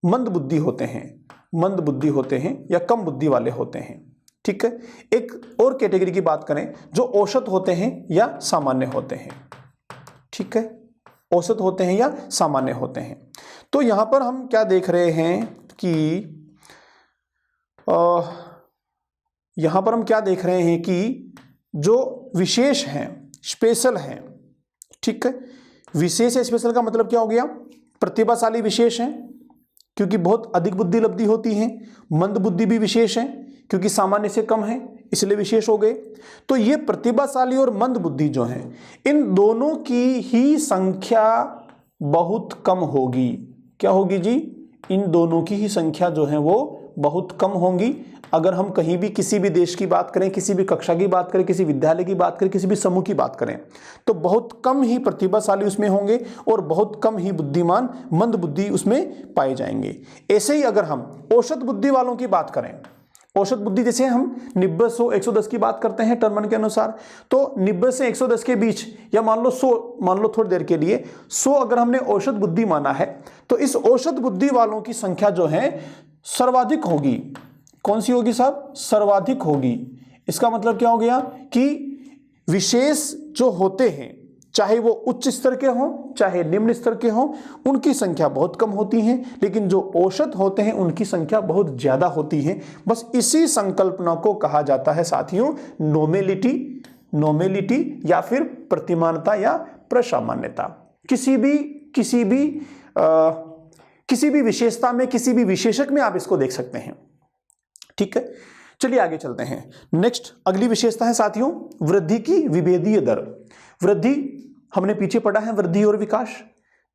मंद बुद्धि होते हैं या कम बुद्धि वाले होते हैं। ठीक है। एक और कैटेगरी की बात करें जो औसत होते हैं या सामान्य होते हैं। ठीक है, औसत होते हैं या सामान्य होते हैं। तो यहां पर हम क्या देख रहे हैं कि जो विशेष हैं, स्पेशल हैं। ठीक है, विशेष या स्पेशल का मतलब क्या हो गया? प्रतिभाशाली विशेष हैं क्योंकि बहुत अधिक बुद्धि लब्धि होती है। मंद बुद्धि भी विशेष है क्योंकि सामान्य से कम है, इसलिए विशेष हो गए। तो ये प्रतिभाशाली और मंद बुद्धि जो हैं, इन दोनों की ही संख्या बहुत कम होगी। क्या होगी जी? इन दोनों की ही संख्या जो है वो बहुत कम होंगी। अगर हम कहीं भी किसी भी देश की बात करें, किसी भी कक्षा की बात करें, किसी विद्यालय की बात करें, किसी भी समूह की बात करें, तो बहुत कम ही प्रतिभाशाली उसमें होंगे और बहुत कम ही बुद्धिमान, मंद बुद्धि उसमें पाए जाएंगे। ऐसे ही अगर हम औसत बुद्धि वालों की बात करें, औसत बुद्धि जैसे हम 90 100 110 की बात करते हैं टर्मन के अनुसार, तो 90 से 110 के बीच, या मान लो 100, मान लो थोड़ी देर के लिए 100 अगर हमने औसत बुद्धि माना है, तो इस औसत बुद्धि वालों की संख्या जो है सर्वाधिक होगी। कौन सी होगी साहब? सर्वाधिक होगी। इसका मतलब क्या हो गया कि विशेष जो होते हैं, चाहे वो उच्च स्तर के हों चाहे निम्न स्तर के हों, उनकी संख्या बहुत कम होती है, लेकिन जो औसत होते हैं उनकी संख्या बहुत ज्यादा होती है। बस इसी संकल्पना को कहा जाता है साथियों नॉर्मेलिटी या फिर प्रतिमानता या प्रसामान्यता। किसी भी विशेषता में, किसी भी विशेषक में आप इसको देख सकते हैं। ठीक है, चलिए आगे चलते हैं। नेक्स्ट अगली विशेषता है साथियों वृद्धि की विभेदीय दर। वृद्धि हमने पीछे पढ़ा है, वृद्धि और विकास।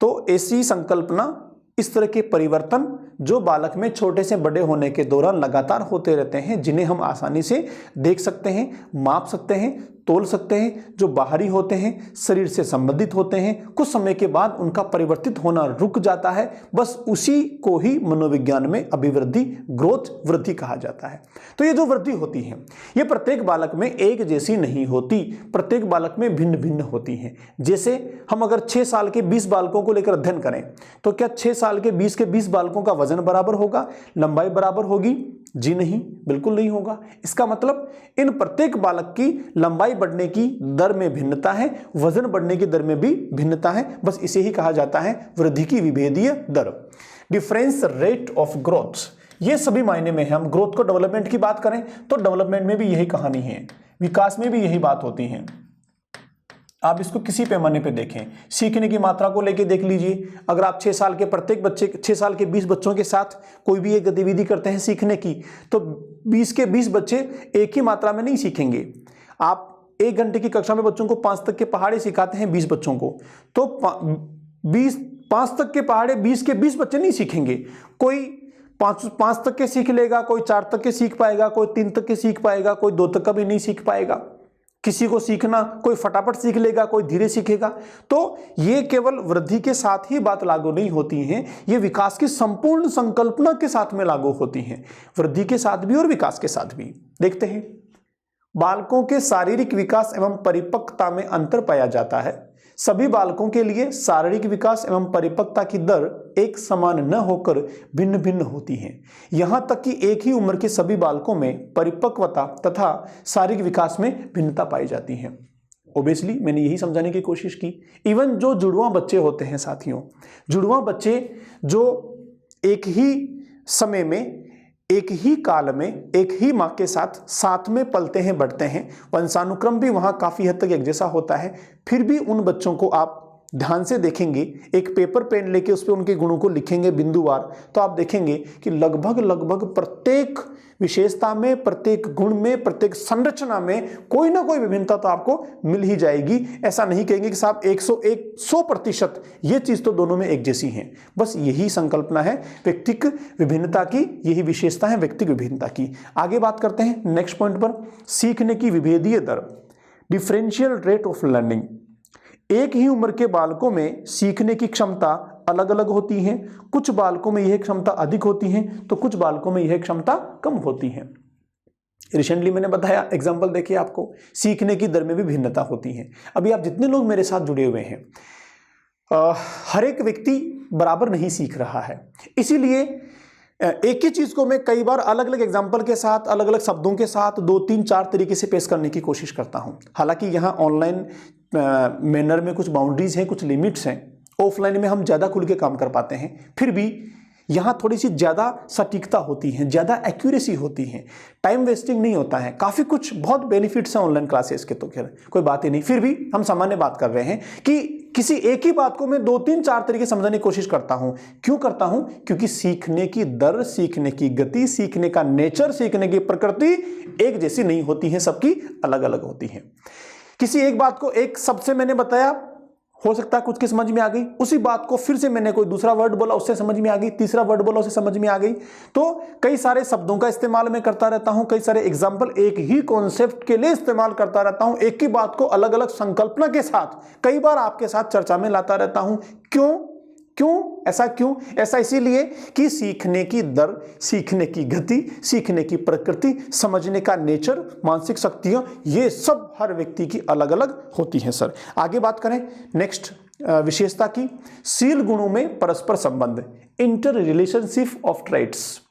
तो ऐसी संकल्पना, इस तरह के परिवर्तन जो बालक में छोटे से बड़े होने के दौरान लगातार होते रहते हैं, जिन्हें हम आसानी से देख सकते हैं, माप सकते हैं, तोल सकते हैं, जो बाहरी होते हैं, शरीर से संबंधित होते हैं, कुछ समय के बाद उनका परिवर्तित होना रुक जाता है। बस उसी को ही मनोविज्ञान में अभिवृद्धि, ग्रोथ, वृद्धि कहा जाता है। तो ये जो वृद्धि होती है ये प्रत्येक बालक में एक जैसी नहीं होती, प्रत्येक बालक में भिन्न भिन्न होती है। जैसे हम अगर 6 साल के 20 बालकों को लेकर अध्ययन करें तो क्या 6 साल के 20 बालकों का वजन बराबर होगा, लंबाई बराबर होगी? जी नहीं, बिल्कुल नहीं होगा। इसका मतलब इन प्रत्येक बालक की लंबाई बढ़ने की दर में भिन्नता है, वजन बढ़ने की दर में भी भिन्नता है। बस इसे ही कहा जाता है वृद्धि की विभेदीय दर, डिफरेंस रेट ऑफ ग्रोथ। ये सभी मायने में है। हम ग्रोथ को डेवलपमेंट की बात करें तो डेवलपमेंट में भी यही कहानी है, विकास में भी यही बात होती है। आप इसको किसी पैमाने पे देखें, सीखने की मात्रा को लेके देख लीजिए। अगर आप 6 साल के प्रत्येक बच्चे, 6 साल के 20 बच्चों के साथ कोई भी एक गतिविधि करते हैं सीखने की, तो 20 के 20 बच्चे एक ही मात्रा में नहीं सीखेंगे। आप 1 घंटे की कक्षा में बच्चों को 5 तक के पहाड़े सिखाते हैं 20 बच्चों को, तो 5 तक के पहाड़े 20 के 20 बच्चे नहीं सीखेंगे। कोई 5 तक के सीख लेगा, कोई 4 तक के सीख पाएगा, कोई 3 तक के सीख पाएगा, कोई 2 तक का भी नहीं सीख पाएगा। किसी को सीखना, कोई फटाफट सीख लेगा, कोई धीरे सीखेगा। तो ये केवल वृद्धि के साथ ही बात लागू नहीं होती है, ये विकास की संपूर्ण संकल्पना के साथ में लागू होती हैं, वृद्धि के साथ भी और विकास के साथ भी। देखते हैं, बालकों के शारीरिक विकास एवं परिपक्वता में अंतर पाया जाता है। सभी बालकों के लिए शारीरिक विकास एवं परिपक्वता की दर एक समान न होकर भिन्न भिन्न होती है। यहाँ तक कि एक ही उम्र के सभी बालकों में परिपक्वता तथा शारीरिक विकास में भिन्नता पाई जाती है। ओबियसली मैंने यही समझाने की कोशिश की। इवन जो जुड़वा बच्चे होते हैं साथियों, जुड़वा बच्चे जो एक ही समय में, एक ही काल में, एक ही माँ के साथ में पलते हैं, बढ़ते हैं, वंशानुक्रम भी वहाँ काफ़ी हद तक एक जैसा होता है, फिर भी उन बच्चों को आप ध्यान से देखेंगे, एक पेपर पेन लेके उस पर उनके गुणों को लिखेंगे बिंदुवार, तो आप देखेंगे कि लगभग प्रत्येक विशेषता में, प्रत्येक गुण में, प्रत्येक संरचना में कोई ना कोई विभिन्नता तो आपको मिल ही जाएगी। ऐसा नहीं कहेंगे कि साहब 100% ये चीज़ तो दोनों में एक जैसी हैं। बस यही संकल्पना है व्यक्तिक विभिन्नता की, यही विशेषता है व्यक्तिक विभिन्नता की। आगे बात करते हैं नेक्स्ट पॉइंट पर, सीखने की विभेदीय दर, डिफरेंशियल रेट ऑफ लर्निंग। एक ही उम्र के बालकों में सीखने की क्षमता अलग अलग होती है। कुछ बालकों में यह क्षमता अधिक होती है तो कुछ बालकों में यह क्षमता कम होती है। रिसेंटली मैंने बताया, एग्जाम्पल देखिए, आपको सीखने की दर में भी भिन्नता होती है। अभी आप जितने लोग मेरे साथ जुड़े हुए हैं, हर एक व्यक्ति बराबर नहीं सीख रहा है। इसीलिए एक ही चीज को मैं कई बार अलग अलग एग्जाम्पल के साथ, अलग अलग शब्दों के साथ 2, 3, 4 तरीके से पेश करने की कोशिश करता हूं। हालांकि यहाँ ऑनलाइन मैनर में कुछ बाउंड्रीज हैं, कुछ लिमिट्स हैं, ऑफलाइन में हम ज़्यादा खुल के काम कर पाते हैं, फिर भी यहाँ थोड़ी सी ज़्यादा सटीकता होती है, ज़्यादा एक्यूरेसी होती है, टाइम वेस्टिंग नहीं होता है। काफ़ी कुछ बहुत बेनिफिट्स हैं ऑनलाइन क्लासेस के, तो खैर कोई बात ही नहीं। फिर भी हम सामान्य बात कर रहे हैं कि किसी एक ही बात को मैं 2, 3, 4 तरीके समझाने की कोशिश करता हूं। क्यों करता हूं? क्योंकि सीखने की दर, सीखने की गति, सीखने का नेचर, सीखने की प्रकृति एक जैसी नहीं होती है, सबकी अलग अलग होती है। किसी एक बात को एक शब्द से मैंने बताया, हो सकता है कुछ की समझ में आ गई, उसी बात को फिर से मैंने कोई दूसरा वर्ड बोला, उससे समझ में आ गई, तीसरा वर्ड बोला, उससे समझ में आ गई। तो कई सारे शब्दों का इस्तेमाल मैं करता रहता हूं, कई सारे एग्जाम्पल एक ही कॉन्सेप्ट के लिए इस्तेमाल करता रहता हूं, एक ही बात को अलग अलग संकल्पना के साथ कई बार आपके साथ चर्चा में लाता रहता हूं। क्यों? ऐसा इसीलिए कि सीखने की दर, सीखने की गति, सीखने की प्रकृति, समझने का नेचर, मानसिक शक्तियां, ये सब हर व्यक्ति की अलग अलग होती हैं सर। आगे बात करें नेक्स्ट विशेषता की, शील गुणों में परस्पर संबंध, इंटर रिलेशनशिप ऑफ ट्रेट्स।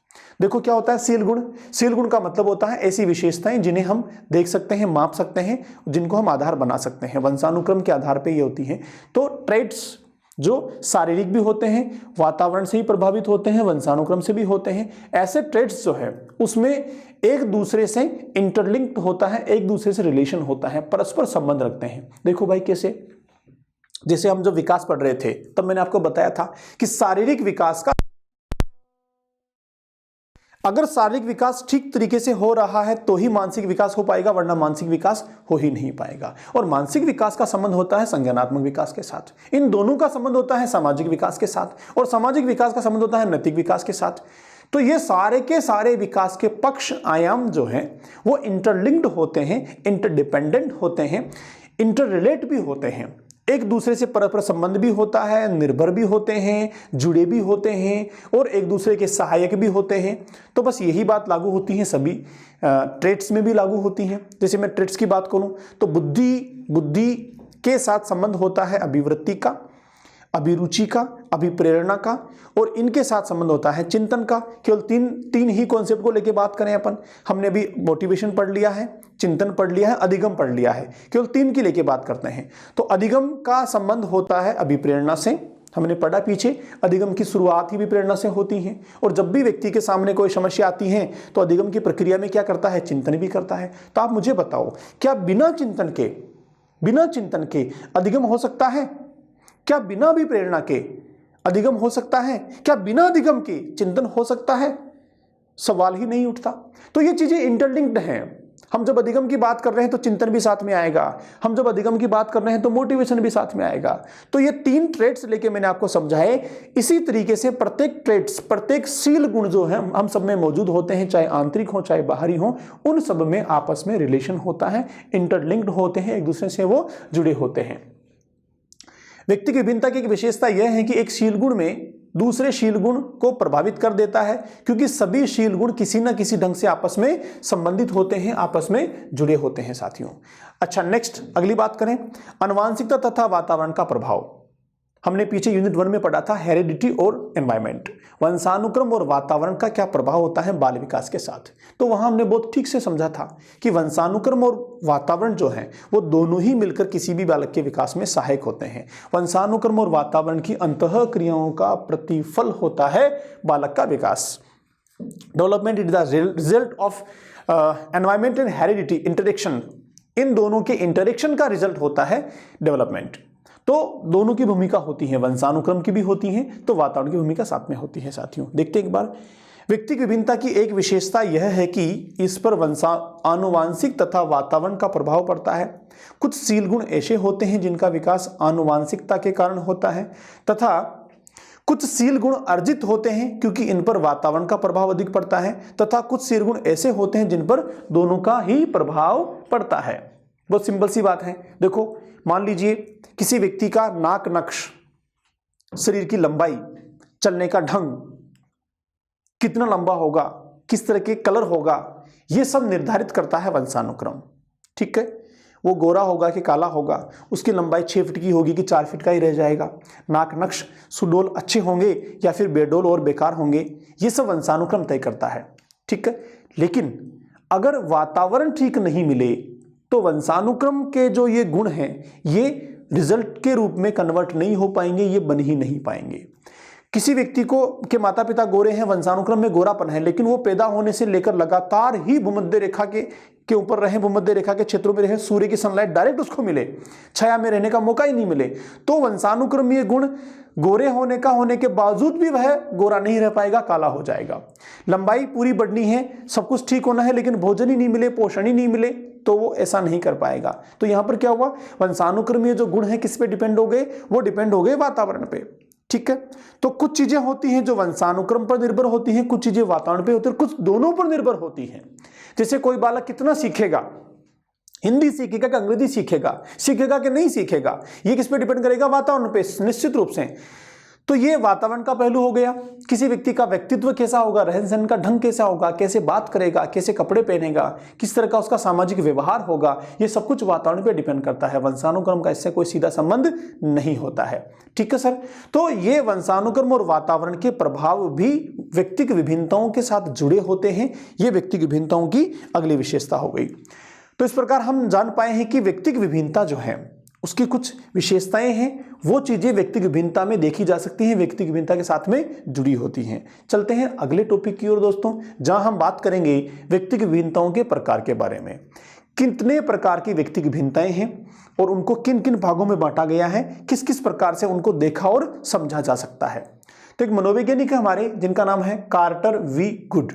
देखो क्या होता है शील गुण? शील गुण का मतलब होता है ऐसी विशेषताएं जिन्हें हम देख सकते हैं, माप सकते हैं, जिनको हम आधार बना सकते हैं, वंशानुक्रम के आधार पर ये होती हैं। तो ट्रेट्स जो शारीरिक भी होते हैं, वातावरण से ही प्रभावित होते हैं, वंशानुक्रम से भी होते हैं, ऐसे ट्रेट्स जो है उसमें एक दूसरे से इंटरलिंक्ड होता है, एक दूसरे से रिलेशन होता है, परस्पर संबंध रखते हैं। देखो भाई कैसे, जैसे हम जब विकास पढ़ रहे थे तब मैंने आपको बताया था कि शारीरिक विकास का, अगर शारीरिक विकास ठीक तरीके से हो रहा है तो ही मानसिक विकास हो पाएगा, वरना मानसिक विकास हो ही नहीं पाएगा। और मानसिक विकास का संबंध होता है संज्ञानात्मक विकास के साथ, इन दोनों का संबंध होता है सामाजिक विकास के साथ, और सामाजिक विकास का संबंध होता है नैतिक विकास के साथ। तो ये सारे के सारे विकास के पक्ष आयाम जो हैं वो इंटरलिंक्ड होते हैं, इंटरडिपेंडेंट होते हैं, इंटररिलेट भी होते हैं, एक दूसरे से परस्पर संबंध भी होता है, निर्भर भी होते हैं, जुड़े भी होते हैं और एक दूसरे के सहायक भी होते हैं। तो बस यही बात लागू होती है सभी ट्रेट्स में भी लागू होती हैं। जैसे मैं ट्रेट्स की बात करूं तो बुद्धि के साथ संबंध होता है अभिवृत्ति का, अभिरुचि का, अभिप्रेरणा का, और इनके साथ संबंध होता है चिंतन का। केवल तीन ही कॉन्सेप्ट को लेके बात करें अपन, हमने भी मोटिवेशन पढ़ लिया है, चिंतन पढ़ लिया है, अधिगम पढ़ लिया है, केवल 3 की लेके बात करते हैं। तो अधिगम का संबंध होता है अभिप्रेरणा से, हमने पढ़ा पीछे, अधिगम की शुरुआत ही भी प्रेरणा से होती है। और जब भी व्यक्ति के सामने कोई समस्या आती है तो अधिगम की प्रक्रिया में क्या करता है, चिंतन भी करता है। तो आप मुझे बताओ, क्या बिना चिंतन के अधिगम हो सकता है? क्या बिना भी प्रेरणा के अधिगम हो सकता है? क्या बिना अधिगम के चिंतन हो सकता है? सवाल ही नहीं उठता। तो ये चीजें इंटरलिंक्ड हैं। हम जब अधिगम की बात कर रहे हैं तो चिंतन भी साथ में आएगा, हम जब अधिगम की बात कर रहे हैं तो मोटिवेशन भी साथ में आएगा। तो ये 3 ट्रेट्स लेके मैंने आपको समझाए। इसी तरीके से प्रत्येक ट्रेट्स, प्रत्येक शील गुण जो है हम सब में मौजूद होते हैं, चाहे आंतरिक हो चाहे बाहरी हो, उन सब में आपस में रिलेशन होता है, इंटरलिंक्ड होते हैं, एक दूसरे से वो जुड़े होते हैं। व्यक्ति की विभिन्नता की एक विशेषता यह है कि एक शील गुण में दूसरे शील गुण को प्रभावित कर देता है, क्योंकि सभी शील गुण किसी न किसी ढंग से आपस में संबंधित होते हैं, आपस में जुड़े होते हैं साथियों। अच्छा, नेक्स्ट अगली बात करें, आनुवांशिकता तथा वातावरण का प्रभाव। हमने पीछे यूनिट 1 में पढ़ा था हेरिडिटी और एनवायरमेंट, वंशानुक्रम और वातावरण का क्या प्रभाव होता है बाल विकास के साथ। तो वहां हमने बहुत ठीक से समझा था कि वंशानुक्रम और वातावरण जो है वो दोनों ही मिलकर किसी भी बालक के विकास में सहायक होते हैं। वंशानुक्रम और वातावरण की अंतः क्रियाओं का प्रतिफल होता है बालक का विकास। Development is the result of environment and heredity interaction, इन दोनों के इंटरेक्शन का रिजल्ट होता है डेवलपमेंट। तो दोनों की भूमिका होती है, वंशानुक्रम की भी होती है तो वातावरण की भूमिका साथ में होती है साथियों। देखते हैं एक बार, व्यक्ति की विभिन्नता की एक विशेषता यह है कि इस पर आनुवांशिक तथा वातावरण का प्रभाव पड़ता है। कुछ शील गुण ऐसे होते हैं जिनका विकास आनुवांशिकता के कारण होता है, तथा कुछ शील गुण अर्जित होते हैं क्योंकि इन पर वातावरण का प्रभाव अधिक पड़ता है, तथा कुछ शील गुण ऐसे होते हैं जिन पर दोनों का ही प्रभाव पड़ता है। बहुत सिंपल सी बात है। देखो, मान लीजिए किसी व्यक्ति का नाक नक्श, शरीर की लंबाई, चलने का ढंग, कितना लंबा होगा, किस तरह के कलर होगा, यह सब निर्धारित करता है वंशानुक्रम। ठीक है, वो गोरा होगा कि काला होगा, उसकी लंबाई 6 फीट की होगी कि 4 फीट का ही रह जाएगा, नाक नक्श सुडोल अच्छे होंगे या फिर बेडोल और बेकार होंगे, ये सब वंशानुक्रम तय करता है। ठीक है, लेकिन अगर वातावरण ठीक नहीं मिले तो वंशानुक्रम के जो ये गुण हैं ये रिजल्ट के रूप में कन्वर्ट नहीं हो पाएंगे, ये बन ही नहीं पाएंगे। किसी व्यक्ति को के माता पिता गोरे हैं, वंशानुक्रम में गोरापन है, लेकिन वो पैदा होने से लेकर लगातार ही भूमध्य रेखा के ऊपर रहे, भूमध्य रेखा के क्षेत्रों में रहे, सूर्य की सनलाइट डायरेक्ट उसको मिले, छाया में रहने का मौका ही नहीं मिले, तो वंशानुक्रमीय गुण गोरे होने के बावजूद भी वह गोरा नहीं रह पाएगा, काला हो जाएगा। लंबाई पूरी बढ़नी है, सब कुछ ठीक होना है, लेकिन भोजन ही नहीं मिले, पोषण ही नहीं मिले, तो वो ऐसा नहीं कर पाएगा। तो यहां पर क्या हुआ, वंशानुक्रमीय जो गुण है किस पे डिपेंड हो गए, वो डिपेंड हो गए वातावरण पे। ठीक है, तो कुछ चीजें होती हैं जो वंशानुक्रम पर निर्भर होती हैं, कुछ चीजें वातावरण पे होती है, कुछ दोनों पर निर्भर होती हैं। जैसे कोई बालक कितना सीखेगा, हिंदी सीखेगा कि अंग्रेजी सीखेगा कि नहीं सीखेगा, ये किस पे डिपेंड करेगा, वातावरण पे निश्चित रूप से। तो ये वातावरण का पहलू हो गया। किसी व्यक्ति का व्यक्तित्व कैसा होगा, रहन सहन का ढंग कैसा होगा, कैसे बात करेगा, कैसे कपड़े पहनेगा, किस तरह का उसका सामाजिक व्यवहार होगा, ये सब कुछ वातावरण पे डिपेंड करता है। वंशानुक्रम का इससे कोई सीधा संबंध नहीं होता है। ठीक है सर, तो ये वंशानुक्रम और वातावरण के प्रभाव भी व्यक्ति की विभिन्नताओं के साथ जुड़े होते हैं। ये व्यक्ति की विभिन्नताओं की अगली विशेषता हो गई। तो इस प्रकार हम जान पाए हैं कि व्यक्ति की विभिन्नता जो है उसकी कुछ विशेषताएं हैं, वो चीजें व्यक्ति की विभिन्नता में देखी जा सकती हैं, व्यक्ति की विभिन्नता के साथ में जुड़ी होती हैं। चलते हैं अगले टॉपिक की ओर दोस्तों, जहां हम बात करेंगे व्यक्ति की विभिन्नताओं के प्रकार के बारे में। कितने प्रकार की व्यक्ति की भिन्नताएं हैं और उनको किन किन भागों में बांटा गया है, किस किस प्रकार से उनको देखा और समझा जा सकता है। तो एक मनोवैज्ञानिक है हमारे, जिनका नाम है कार्टर वी गुड।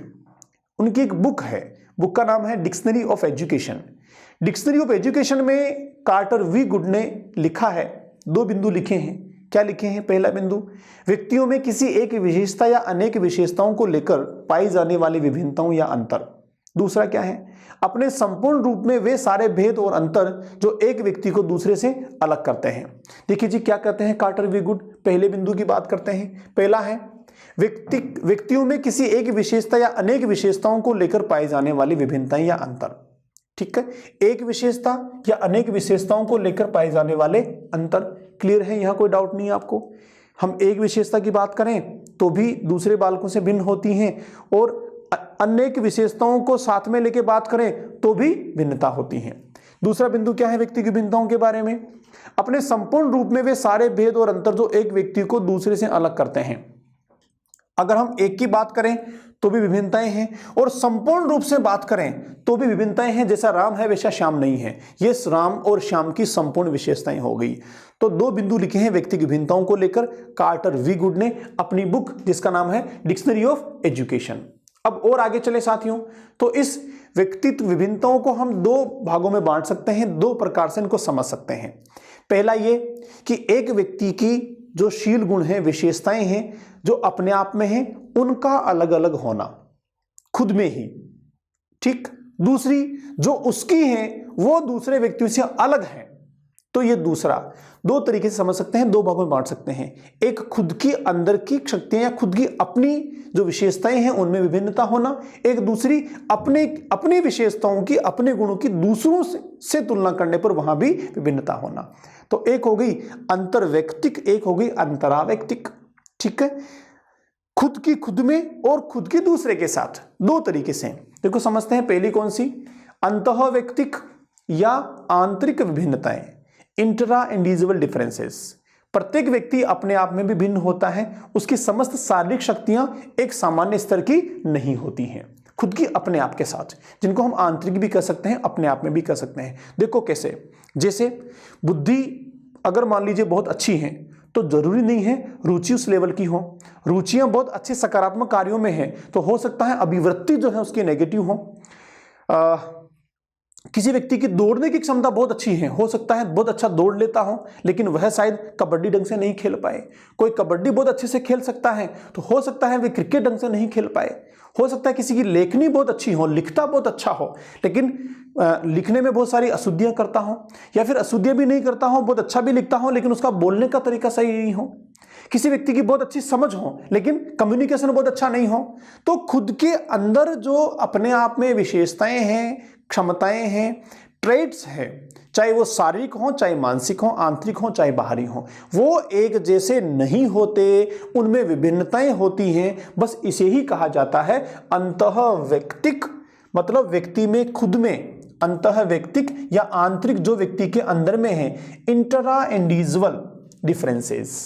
उनकी एक बुक है, बुक का नाम है dictionary of education. Dictionary of education में कार्टर वी गुड ने लिखा है, 2 बिंदु लिखे हैं क्या लिखे हैं? पहला बिंदु, व्यक्तियों में किसी एक विशेषता या अनेक विशेषताओं को लेकर पाई जाने वाली विभिन्नताओं या अंतर। दूसरा क्या है? अपने संपूर्ण रूप में वे सारे भेद और अंतर जो एक व्यक्ति को दूसरे से अलग करते हैं। देखिए जी क्या कहते हैं कार्टर विगुड, पहले बिंदु की बात करते हैं। पहला है व्यक्तियों में किसी एक विशेषता या अनेक विशेषताओं को लेकर पाई जाने वाली विभिन्नताएं या अंतर। ठीक है, एक विशेषता या अनेक विशेषताओं को लेकर पाए जाने वाले अंतर। क्लियर है? यहां कोई डाउट नहीं है आपको। हम एक विशेषता की बात करें तो भी दूसरे बालकों से भिन्न होती हैं, और अनेक विशेषताओं को साथ में लेके बात करें तो भी भिन्नता होती है। दूसरा बिंदु क्या है व्यक्ति की भिन्नताओं के बारे में? अपने संपूर्ण रूप में वे सारे भेद और अंतर जो एक व्यक्ति को दूसरे से अलग करते हैं। अगर हम एक की बात करें तो भी विभिन्नताएं हैं, और संपूर्ण रूप से बात करें तो भी विभिन्नताएं हैं। जैसा राम है वैसा श्याम नहीं है, ये राम और श्याम की संपूर्ण विशेषताएं हो गई। तो दो बिंदु लिखे हैं व्यक्ति की भिन्नताओं को लेकर कार्टर विगुड ने अपनी बुक जिसका नाम है डिक्शनरी ऑफ एजुकेशन। अब और आगे चले साथियों, तो इस व्यक्तित्व विभिन्नताओं को हम दो भागों में बांट सकते हैं, दो प्रकार से इनको समझ सकते हैं। पहला ये कि एक व्यक्ति की जो शील गुण है, विशेषताएं हैं जो अपने आप में हैं, उनका अलग अलग होना खुद में ही। ठीक, दूसरी जो उसकी है वो दूसरे व्यक्तियों से अलग है। तो ये दूसरा, दो तरीके से समझ सकते हैं, दो भागों में बांट सकते हैं। एक खुद की अंदर की शक्तियां या खुद की अपनी जो विशेषताएं हैं उनमें विभिन्नता होना, एक दूसरी अपनी विशेषताओं की, अपने गुणों की दूसरों से तुलना करने पर वहां भी विभिन्नता होना। तो एक हो गई अंतर्वैयक्तिक, एक हो गई अंतरावैयक्तिक। ठीक है, खुद की खुद में और खुद की दूसरे के साथ, दो तरीके से। देखो समझते हैं, पहली कौन सी? अंतःवैयक्तिक या आंतरिक विभिन्नताएं, इंट्रा इंडिविजुअल डिफरेंसेस। प्रत्येक व्यक्ति अपने आप में भी भिन्न होता है, उसकी समस्त शारीरिक शक्तियां एक सामान्य स्तर की नहीं होती हैं, खुद की अपने आप के साथ, जिनको हम आंतरिक भी कह सकते हैं, अपने आप में भी कह सकते हैं। देखो कैसे, जैसे बुद्धि अगर मान लीजिए बहुत अच्छी है तो जरूरी नहीं है रुचि उस लेवल की हो। रुचियां बहुत अच्छे सकारात्मक कार्यों में है तो हो सकता है अभिवृत्ति जो है उसकी नेगेटिव हो। किसी व्यक्ति की दौड़ने की क्षमता बहुत अच्छी है, हो सकता है बहुत अच्छा दौड़ लेता हो, लेकिन वह शायद कबड्डी ढंग से नहीं खेल पाए। कोई कबड्डी बहुत अच्छे से खेल सकता है तो हो सकता है वे क्रिकेट ढंग से नहीं खेल पाए। हो सकता है किसी की लेखनी बहुत अच्छी हो, लिखता बहुत अच्छा हो, लेकिन लिखने में बहुत सारी अशुद्धियां करता हो, या फिर अशुद्धियां भी नहीं करता हो, बहुत अच्छा भी लिखता हो, लेकिन उसका बोलने का तरीका सही नहीं हो। किसी व्यक्ति की बहुत अच्छी समझ हो लेकिन कम्युनिकेशन बहुत अच्छा नहीं हो। तो खुद के अंदर जो अपने आप में विशेषताएं हैं, क्षमताएं हैं, ट्रेड्स हैं, चाहे वो शारीरिक हो, चाहे मानसिक हो, आंतरिक हो, चाहे बाहरी हो, वो एक जैसे नहीं होते, उनमें विभिन्नताएं होती हैं। बस इसे ही कहा जाता है अंतःवैयक्तिक, मतलब व्यक्ति में खुद में अंतःवैयक्तिक या आंतरिक जो व्यक्ति के अंदर में है, इंट्रा इंडिविजुअल डिफरेंसेस।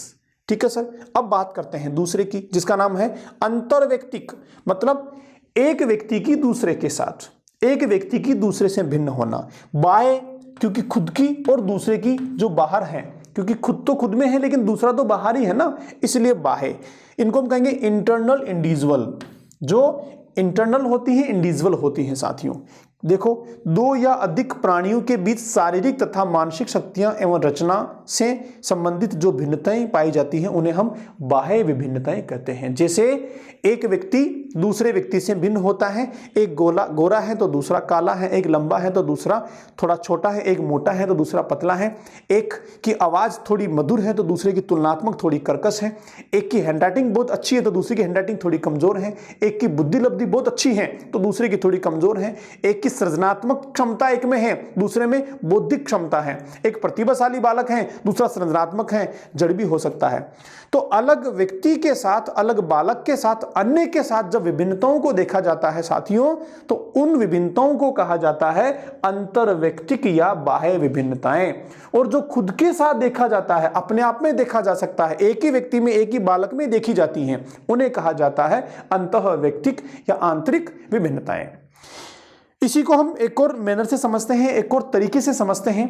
ठीक है सर, अब बात करते हैं दूसरे की जिसका नाम है अंतर्वैयक्तिक, मतलब एक व्यक्ति की दूसरे के साथ, एक व्यक्ति की दूसरे से भिन्न होना। बाय, क्योंकि खुद की और दूसरे की जो बाहर है, क्योंकि खुद तो खुद में है लेकिन दूसरा तो बाहर ही है ना, इसलिए बाह्य। इनको हम कहेंगे इंटरनल इंडिविजुअल। जो इंटरनल होती है, इंडिविजुअल होती है साथियों। देखो, दो या अधिक प्राणियों के बीच शारीरिक तथा मानसिक शक्तियां एवं रचना से संबंधित जो भिन्नताएं पाई जाती हैं उन्हें हम बाह्य विभिन्नताएं कहते हैं। जैसे एक व्यक्ति दूसरे व्यक्ति से भिन्न होता है, एक गोरा है तो दूसरा काला है, एक लंबा है तो दूसरा थोड़ा छोटा है, एक मोटा है तो दूसरा पतला है, एक की आवाज थोड़ी मधुर है तो दूसरे की तुलनात्मक थोड़ी कर्कश है, एक की हैंडराइटिंग बहुत अच्छी है तो दूसरे की हैंडराइटिंग थोड़ी कमजोर है, एक की बुद्धि लब्धि बहुत अच्छी है तो दूसरे की थोड़ी कमजोर है, एक की सृजनात्मक क्षमता एक में है, दूसरे में बौद्धिक क्षमता है, एक प्रतिभाशाली बालक है, दूसरा सृजनात्मक है, जड़ भी हो सकता है। तो अलग व्यक्ति के साथ, अलग बालक के साथ, अन्य के साथ जब विभिन्नताओं को देखा जाता है साथियों, तो उन विभिन्नताओं को कहा जाता है अंतर्वैयक्तिक या बाह्य विभिन्नताएं। और जो खुद के साथ देखा जाता है, अपने आप में देखा जा सकता है, एक ही व्यक्ति में, एक ही बालक में देखी जाती हैं, उन्हें कहा जाता है अंतर्वैयक्तिक या आंतरिक विभिन्नताएं। इसी को हम एक और मैनर से समझते हैं, एक और तरीके से समझते हैं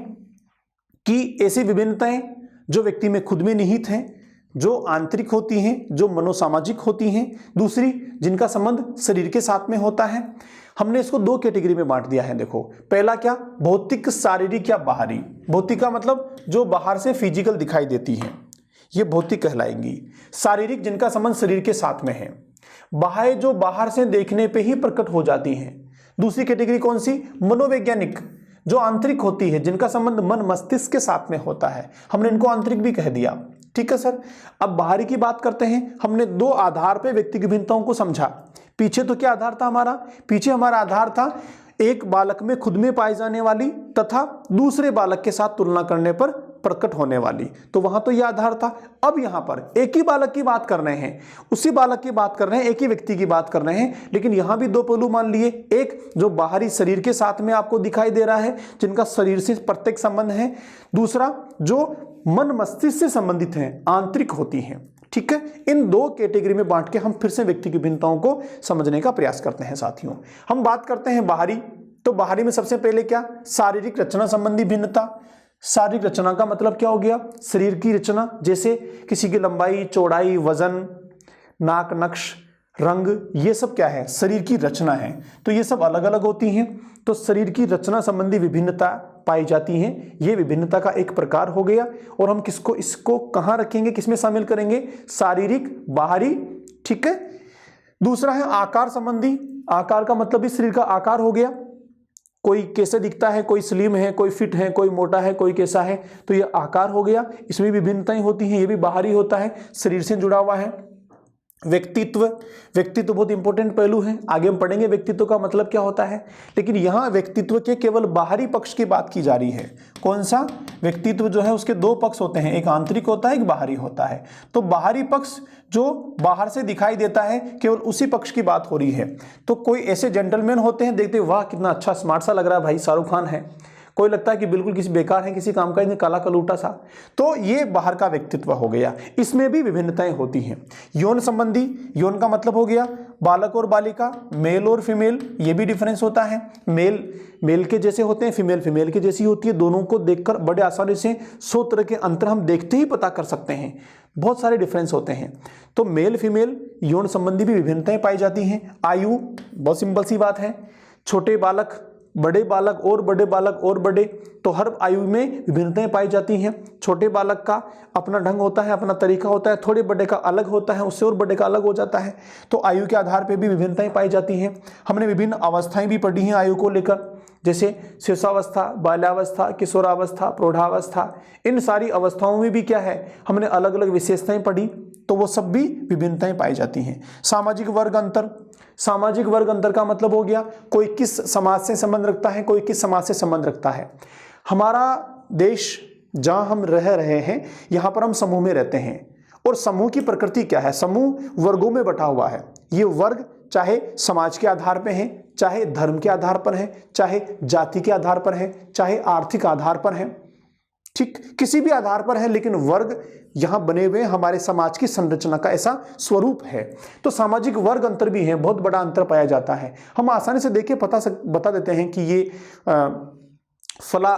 कि ऐसी विभिन्नताएं जो व्यक्ति में खुद में निहित हैं, जो आंतरिक होती हैं, जो मनोसामाजिक होती हैं, दूसरी जिनका संबंध शरीर के साथ में होता है। हमने इसको दो कैटेगरी में बांट दिया है। देखो, पहला क्या, भौतिक, शारीरिक या बाहरी। भौतिक का मतलब जो बाहर से फिजिकल दिखाई देती है, ये भौतिक कहलाएंगी। शारीरिक, जिनका संबंध शरीर के साथ में है। बाह्य, जो बाहर से देखने पे ही प्रकट हो जाती हैं। दूसरी कैटेगरी कौन सी? मनोवैज्ञानिक, जो आंतरिक होती है, जिनका संबंध मन मस्तिष्क के साथ में होता है। हमने इनको आंतरिक भी कह दिया। ठीक है सर। अब बाहरी की बात करते हैं। हमने दो आधार पे व्यक्ति की भिन्नताओं को समझा। पीछे तो क्या आधार था हमारा? पीछे हमारा आधार था एक बालक में खुद में पाई जाने वाली तथा दूसरे बालक के साथ तुलना करने पर प्रकट होने वाली, तो वहां तो यह आधार था। अब यहां पर एक ही बालक की बात कर रहे हैं, उसी बालक की बात कर रहे हैं, एक ही व्यक्ति की बात कर रहे हैं, लेकिन यहां भी दो पहलू मान लिए। एक जो बाहरी शरीर के साथ में आपको दिखाई दे रहा है, जिनका शरीर से प्रत्यक्ष संबंध है। दूसरा जो मन मस्तिष्क से संबंधित है, आंतरिक होती है। ठीक है। इन दो कैटेगरी में बांट के हम फिर से व्यक्ति की भिन्नताओं को समझने का प्रयास करते हैं साथियों। हम बात करते हैं बाहरी, तो बाहरी में सबसे पहले क्या? शारीरिक रचना संबंधी भिन्नता। शारीरिक रचना का मतलब क्या हो गया? शरीर की रचना, जैसे किसी की लंबाई, चौड़ाई, वजन, नाक, नक्श, रंग, ये सब क्या है? शरीर की रचना है। तो ये सब अलग अलग होती हैं। तो शरीर की रचना संबंधी विभिन्नता पाई जाती हैं। ये विभिन्नता का एक प्रकार हो गया। और हम इसको कहाँ रखेंगे, किसमें शामिल करेंगे? शारीरिक, बाहरी। ठीक है। दूसरा है आकार संबंधी। आकार का मतलब भी शरीर का आकार हो गया। कोई कैसे दिखता है, कोई स्लिम है, कोई फिट है, कोई मोटा है, कोई कैसा है, तो ये आकार हो गया। इसमें विभिन्नताएं होती हैं, ये भी बाहरी होता है, शरीर से जुड़ा हुआ है। व्यक्तित्व, व्यक्तित्व बहुत इंपॉर्टेंट पहलू है। आगे हम पढ़ेंगे व्यक्तित्व का मतलब क्या होता है, लेकिन यहां व्यक्तित्व के केवल बाहरी पक्ष की बात की जा रही है। कौन सा? व्यक्तित्व जो है उसके दो पक्ष होते हैं, एक आंतरिक होता है, एक बाहरी होता है। तो बाहरी पक्ष जो बाहर से दिखाई देता है, केवल उसी पक्ष की बात हो रही है। तो कोई ऐसे जेंटलमैन होते हैं, देखते वाह कितना अच्छा स्मार्ट सा लग रहा है भाई, शाहरुख खान है। कोई लगता है कि बिल्कुल किसी बेकार है, किसी काम का, इन्हें काला कलूटा सा। तो ये बाहर का व्यक्तित्व हो गया। इसमें भी विभिन्नताएं होती हैं। यौन संबंधी, यौन का मतलब हो गया बालक और बालिका, मेल और फीमेल, ये भी डिफरेंस होता है। मेल मेल के जैसे होते हैं, फीमेल फीमेल के जैसी होती है। दोनों को देखकर बड़े आसानी से 100 तरह के अंतर हम देखते ही पता कर सकते हैं। बहुत सारे डिफरेंस होते हैं। तो मेल फीमेल यौन संबंधी भी विभिन्नताएं पाई जाती हैं। आयु, बहुत सिंपल सी बात है, छोटे बालक, बड़े बालक और बड़े बालक और बड़े, तो हर आयु में विभिन्नताएं पाई जाती हैं। छोटे बालक का अपना ढंग होता है, अपना तरीका होता है, थोड़े बड़े का अलग होता है, उससे और बड़े का अलग हो जाता है। तो आयु के आधार पर भी विभिन्नताएं पाई जाती हैं। हमने विभिन्न अवस्थाएं भी पढ़ी हैं आयु को लेकर, जैसे शिशुअवस्था, बाल्यावस्था, किशोरावस्था, प्रौढ़ावस्था। इन सारी अवस्थाओं में भी क्या है, हमने अलग अलग विशेषताएं पढ़ी, तो वो सब भी विभिन्नताएं पाई जाती हैं। सामाजिक वर्ग अंतर, सामाजिक वर्ग अंतर का मतलब हो गया कोई किस समाज से संबंध रखता है, कोई किस समाज से संबंध रखता है। हमारा देश जहां हम रह रहे हैं, यहां पर हम समूह में रहते हैं, और समूह की प्रकृति क्या है? समूह वर्गों में बटा हुआ है। ये वर्ग चाहे समाज के आधार पर है, चाहे धर्म के आधार पर है, चाहे जाति के आधार पर है, चाहे आर्थिक आधार पर है, ठीक, किसी भी आधार पर है, लेकिन वर्ग यहां बने हुए हमारे समाज की संरचना का ऐसा स्वरूप है। तो सामाजिक वर्ग अंतर भी है, बहुत बड़ा अंतर पाया जाता है। हम आसानी से देख के बता देते हैं कि ये फला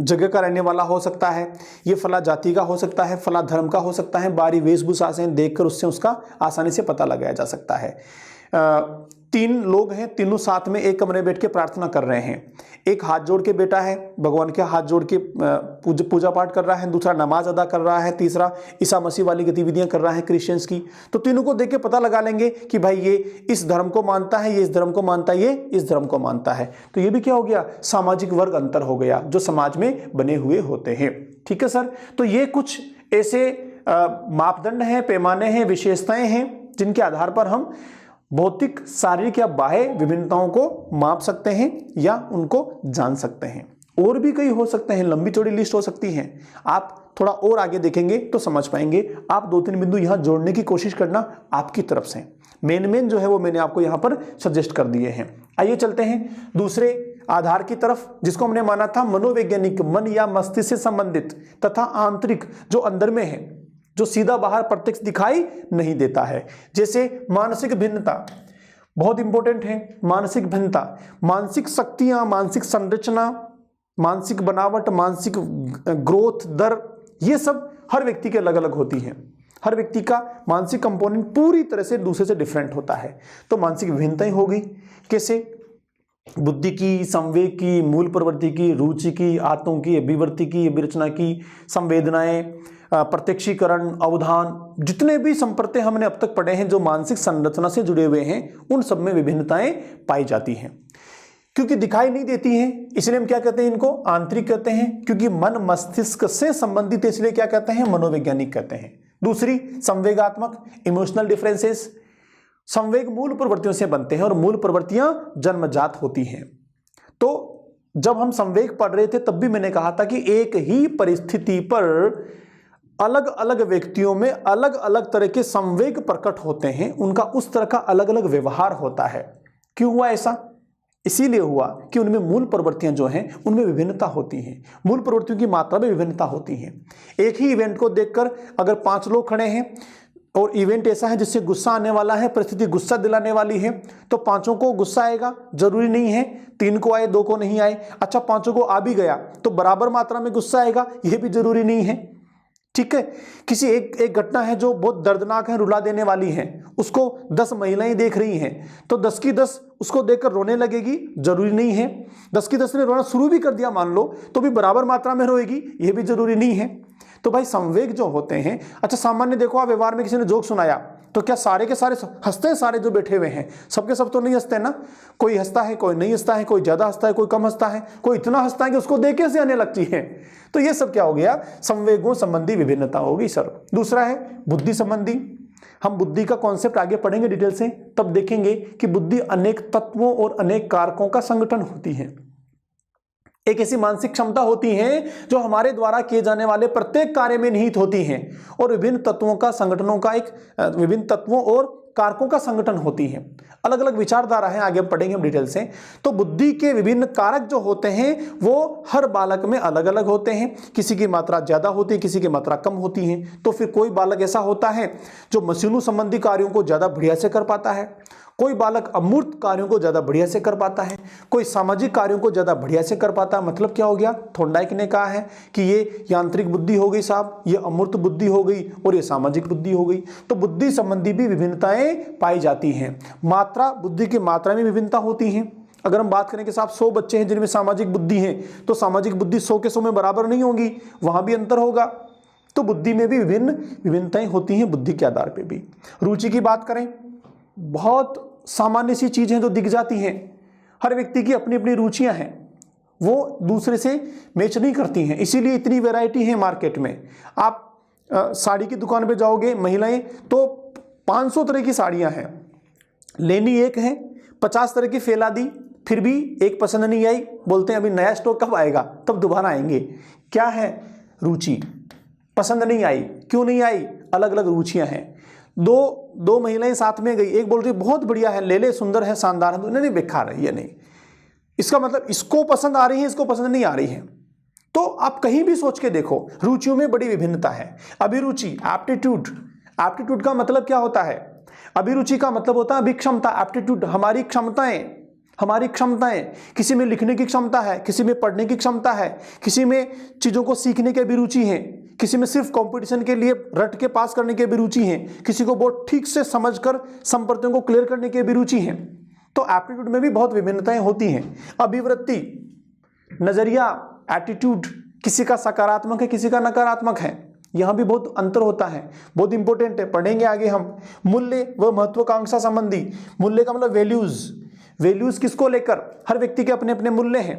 जगह का रहने वाला हो सकता है, ये फला जाति का हो सकता है, फला धर्म का हो सकता है। बाहरी वेशभूषा से देखकर उससे उसका आसानी से पता लगाया जा सकता है। 3 लोग हैं, तीनों साथ में एक कमरे में बैठ के प्रार्थना कर रहे हैं। एक हाथ जोड़ के बैठा है, भगवान के हाथ जोड़ के पूजा पाठ कर रहा है। दूसरा नमाज अदा कर रहा है। तीसरा ईसा मसीह वाली गतिविधियां कर रहा है क्रिश्चियंस की। तो तीनों को देख के पता लगा लेंगे कि भाई ये इस धर्म को मानता है, ये इस धर्म को मानता है, ये इस धर्म को मानता है। तो ये भी क्या हो गया? सामाजिक वर्ग अंतर हो गया, जो समाज में बने हुए होते हैं। ठीक है सर। तो ये कुछ ऐसे मापदंड हैं, पैमाने हैं, विशेषताएं हैं, जिनके आधार पर हम भौतिक, शारीरिक या बाह्य विभिन्नताओं को माप सकते हैं या उनको जान सकते हैं। और भी कई हो सकते हैं, लंबी चौड़ी लिस्ट हो सकती है। आप थोड़ा और आगे देखेंगे तो समझ पाएंगे। आप 2-3 बिंदु यहां जोड़ने की कोशिश करना आपकी तरफ से। मेन जो है वो मैंने आपको यहां पर सजेस्ट कर दिए हैं। आइए चलते हैं दूसरे आधार की तरफ, जिसको हमने माना था मनोवैज्ञानिक, मन या मस्तिष्क से संबंधित, तथा आंतरिक जो अंदर में है, जो सीधा बाहर प्रत्यक्ष दिखाई नहीं देता है। जैसे मानसिक भिन्नता, बहुत इंपॉर्टेंट है। मानसिक भिन्नता, मानसिक शक्तियां, मानसिक संरचना, मानसिक बनावट, मानसिक ग्रोथ दर, ये सब हर व्यक्ति के अलग अलग होती हैं। हर व्यक्ति का मानसिक कंपोनेंट पूरी तरह से दूसरे से डिफरेंट होता है। तो मानसिक भिन्नताएं हो गई। कैसे? बुद्धि की, संवेग की, मूल प्रवृत्ति की, रुचि की, आत्तों की, अभिवृत्ति की, अभिरचना की, संवेदनाएं, प्रत्यक्षीकरण, अवधान, जितने भी संप्रत्यय हमने अब तक पढ़े हैं जो मानसिक संरचना से जुड़े हुए हैं, उन सब में विभिन्नताएं पाई जाती हैं। क्योंकि दिखाई नहीं देती हैं इसलिए हम क्या कहते हैं, इनको आंतरिक कहते हैं। क्योंकि मन मस्तिष्क से संबंधित है इसलिए क्या कहते हैं, मनोवैज्ञानिक कहते हैं। दूसरी संवेगात्मक, इमोशनल डिफरेंसेस। संवेग मूल प्रवृत्तियों से बनते हैं और मूल प्रवृत्तियां जन्मजात होती हैं। तो जब हम संवेग पढ़ रहे थे तब भी मैंने कहा था कि एक ही परिस्थिति पर अलग अलग व्यक्तियों में अलग अलग तरह के संवेग प्रकट होते हैं, उनका उस तरह का अलग अलग व्यवहार होता है। क्यों हुआ ऐसा? इसीलिए हुआ कि उनमें मूल प्रवृत्तियां जो हैं उनमें विभिन्नता होती हैं, मूल प्रवृत्तियों की मात्रा में विभिन्नता होती हैं। एक ही इवेंट को देखकर अगर 5 लोग खड़े हैं और इवेंट ऐसा है जिससे गुस्सा आने वाला है, परिस्थिति गुस्सा दिलाने वाली है, तो 5 को गुस्सा आएगा? जरूरी नहीं है 3 को आए 2 को नहीं आए। अच्छा 5 को आ भी गया तो बराबर मात्रा में गुस्सा आएगा? यह भी जरूरी नहीं है। ठीक है, किसी एक घटना है जो बहुत दर्दनाक है, रुला देने वाली है, उसको 10 महिलाएं देख रही हैं तो 10 की 10 उसको देखकर रोने लगेगी? जरूरी नहीं है। 10 की 10 ने रोना शुरू भी कर दिया मान लो तो भी बराबर मात्रा में रोएगी? यह भी जरूरी नहीं है। तो भाई संवेग जो होते हैं, अच्छा सामान्य देखो आप व्यवहार में किसी ने जोक सुनाया तो क्या सारे के सारे हंसते हैं? सारे जो बैठे हुए हैं सबके सब तो नहीं हंसते ना, कोई हंसता है, कोई नहीं हंसता है, कोई ज्यादा हंसता है, कोई कम हंसता है, कोई इतना हंसता है कि उसको देख के हंसी आने लगती है। तो ये सब क्या हो गया? संवेगों संबंधी विभिन्नता होगी सर। दूसरा है बुद्धि संबंधी। हम बुद्धि का कॉन्सेप्ट आगे पढ़ेंगे डिटेल से, तब देखेंगे कि बुद्धि अनेक तत्वों और अनेक कारकों का संगठन होती है। एक ऐसी मानसिक क्षमता होती है जो हमारे द्वारा किए जाने वाले प्रत्येक कार्य में निहित होती है और विभिन्न तत्वों का संगठनों का विभिन्न तत्वों और कारकों का संगठन होती है। अलग अलग विचारधारा है, आगे पढ़ेंगे हम डिटेल से। तो बुद्धि के विभिन्न कारक जो होते हैं वो हर बालक में अलग अलग होते हैं। किसी की मात्रा ज्यादा होती है, किसी की मात्रा कम होती है। तो फिर कोई बालक ऐसा होता है जो मशीनों संबंधी कार्यों को ज्यादा बढ़िया से कर पाता है, कोई बालक अमूर्त कार्यों को ज्यादा बढ़िया से कर पाता है, कोई सामाजिक कार्यों को ज्यादा बढ़िया से कर पाता है। मतलब क्या हो गया? थॉर्नडाइक ने कहा है कि ये यांत्रिक बुद्धि हो गई साहब, ये अमूर्त बुद्धि हो गई और ये सामाजिक बुद्धि हो गई। तो बुद्धि संबंधी भी विभिन्नताएं पाई जाती हैं। मात्रा, बुद्धि की मात्रा में विभिन्नता होती है। अगर हम बात करें कि साहब 100 बच्चे हैं जिनमें सामाजिक बुद्धि है तो सामाजिक बुद्धि 100 के 100 में बराबर नहीं होगी, वहां भी अंतर होगा। तो बुद्धि में भी विभिन्नताएं होती हैं बुद्धि के आधार पर भी। रुचि की बात करें, बहुत सामान्य सी चीज है जो दिख जाती हैं। हर व्यक्ति की अपनी अपनी रुचियां हैं, वो दूसरे से मैच नहीं करती हैं, इसीलिए इतनी वैरायटी है मार्केट में। आप साड़ी की दुकान पे जाओगे महिलाएं तो 500 तरह की साड़ियां हैं, लेनी एक है, 50 तरह की फैला दी, फिर भी एक पसंद नहीं आई, बोलते हैं अभी नया स्टॉक कब आएगा, तब दोबारा आएंगे। क्या है? रुचि। पसंद नहीं आई, क्यों नहीं आई? अलग अलग रुचियां हैं। दो महिलाएं साथ में गई, एक बोल रही बहुत बढ़िया है, ले ले, सुंदर है, शानदार है, तो नहीं बेकार है, ये नहीं। इसका मतलब इसको पसंद आ रही है, इसको पसंद नहीं आ रही है। तो आप कहीं भी सोच के देखो, रुचियों में बड़ी विभिन्नता है। अभिरुचि, एप्टीट्यूड। एप्टीट्यूड का मतलब क्या होता है? अभिरुचि का मतलब होता है अभिक्षमता, एप्टीट्यूड हमारी क्षमताएं। किसी में लिखने की क्षमता है, किसी में पढ़ने की क्षमता है, किसी में चीजों को सीखने की अभिरुचि है, किसी में सिर्फ कंपटीशन के लिए रट के पास करने की अभिरुचि है, किसी को बहुत ठीक से समझकर संप्रत्ययों को क्लियर करने की अभिरुचि है। तो एप्टीट्यूड में भी बहुत विभिन्नताएं होती हैं। अभिवृत्ति, नजरिया, एटीट्यूड, किसी का सकारात्मक है, किसी का नकारात्मक है, यहां भी बहुत अंतर होता है, बहुत इंपॉर्टेंट है, पढ़ेंगे आगे हम। मूल्य व महत्वाकांक्षा संबंधी। मूल्य का मतलब वैल्यूज किसको लेकर? हर व्यक्ति के अपने अपने मूल्य हैं।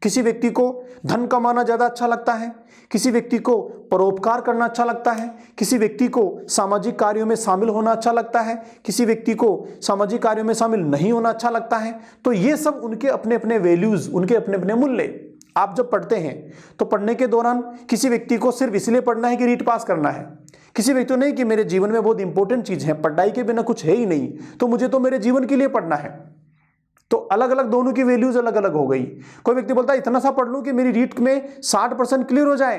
किसी व्यक्ति को धन कमाना ज्यादा अच्छा लगता है, किसी व्यक्ति को परोपकार करना अच्छा लगता है, किसी व्यक्ति को सामाजिक कार्यों में शामिल होना अच्छा लगता है, किसी व्यक्ति को सामाजिक कार्यों में शामिल नहीं होना अच्छा लगता है। तो ये सब उनके अपने अपने वैल्यूज, उनके अपने अपने मूल्य। आप जब पढ़ते हैं तो पढ़ने के दौरान किसी व्यक्ति को सिर्फ इसलिए पढ़ना है कि रीट पास करना है, किसी व्यक्ति को नहीं कि मेरे जीवन में बहुत इंपॉर्टेंट चीज है, पढ़ाई के बिना कुछ है ही नहीं, तो मुझे तो मेरे जीवन के लिए पढ़ना है। तो अलग अलग दोनों की वैल्यूज अलग अलग हो गई। कोई व्यक्ति बोलता है इतना सा पढ़ लूं कि मेरी रीट में 60% क्लियर हो जाए,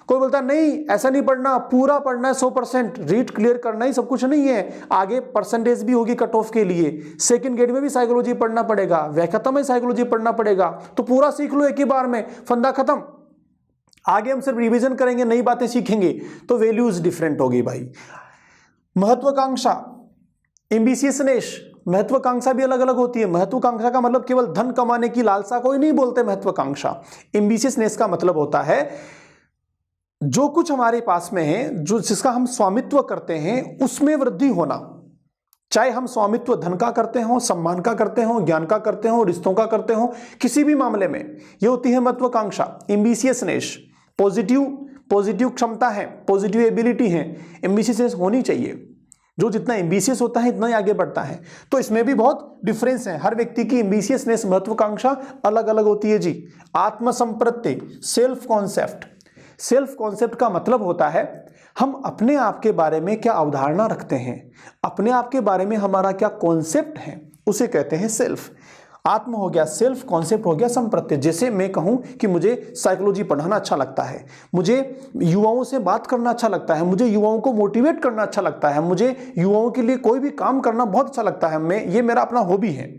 कोई बोलता है नहीं ऐसा नहीं पढ़ना, पूरा पढ़ना है 100%, रीट क्लियर करना ही सब कुछ नहीं है, आगे परसेंटेज भी होगी कट ऑफ के लिए। सेकंड ग्रेड में भी साइकोलॉजी पढ़ना पड़ेगा, वह खत्म है साइकोलॉजी पढ़ना पड़ेगा, तो पूरा सीख लो एक ही बार में, फंदा खत्म। आगे हम सिर्फ रिवीजन करेंगे, नई बातें सीखेंगे, तो वैल्यूज डिफरेंट होगी भाई। महत्वाकांक्षा, एम्बिशियसनेस, महत्वाकांक्षा भी अलग अलग होती है। महत्वाकांक्षा का मतलब केवल धन कमाने की लालसा कोई नहीं बोलते महत्वाकांक्षा। एम्बिशियसनेस का मतलब होता है जो कुछ हमारे पास में है, जो जिसका हम स्वामित्व करते हैं, उसमें वृद्धि होना, चाहे हम स्वामित्व धन का करते हो, सम्मान का करते हो, ज्ञान का करते हो, रिश्तों का करते हो, किसी भी मामले में ये होती है महत्वाकांक्षा, एम्बिशियसनेस, पॉजिटिव क्षमता है, पॉजिटिव एबिलिटी है, एम्बिशियसनेस होनी चाहिए। जो जितना एम्बिशियस होता है इतना ही आगे बढ़ता है। तो इसमें भी बहुत डिफरेंस है, हर व्यक्ति की एम्बिशियसनेस, महत्वाकांक्षा अलग अलग होती है जी। आत्मसंप्रत्यय, सेल्फ कॉन्सेप्ट। सेल्फ कॉन्सेप्ट का मतलब होता है हम अपने आप के बारे में क्या अवधारणा रखते हैं, अपने आप के बारे में हमारा क्या कॉन्सेप्ट है, उसे कहते हैं सेल्फ। आत्म हो गया सेल्फ, कॉन्सेप्ट हो गया संप्रत्यय। जैसे मैं कहूं कि मुझे साइकोलॉजी पढ़ाना अच्छा लगता है, मुझे युवाओं से बात करना अच्छा लगता है, मुझे युवाओं को मोटिवेट करना अच्छा लगता है, मुझे युवाओं के लिए कोई भी काम करना बहुत अच्छा लगता है, ये मेरा अपना हॉबी है।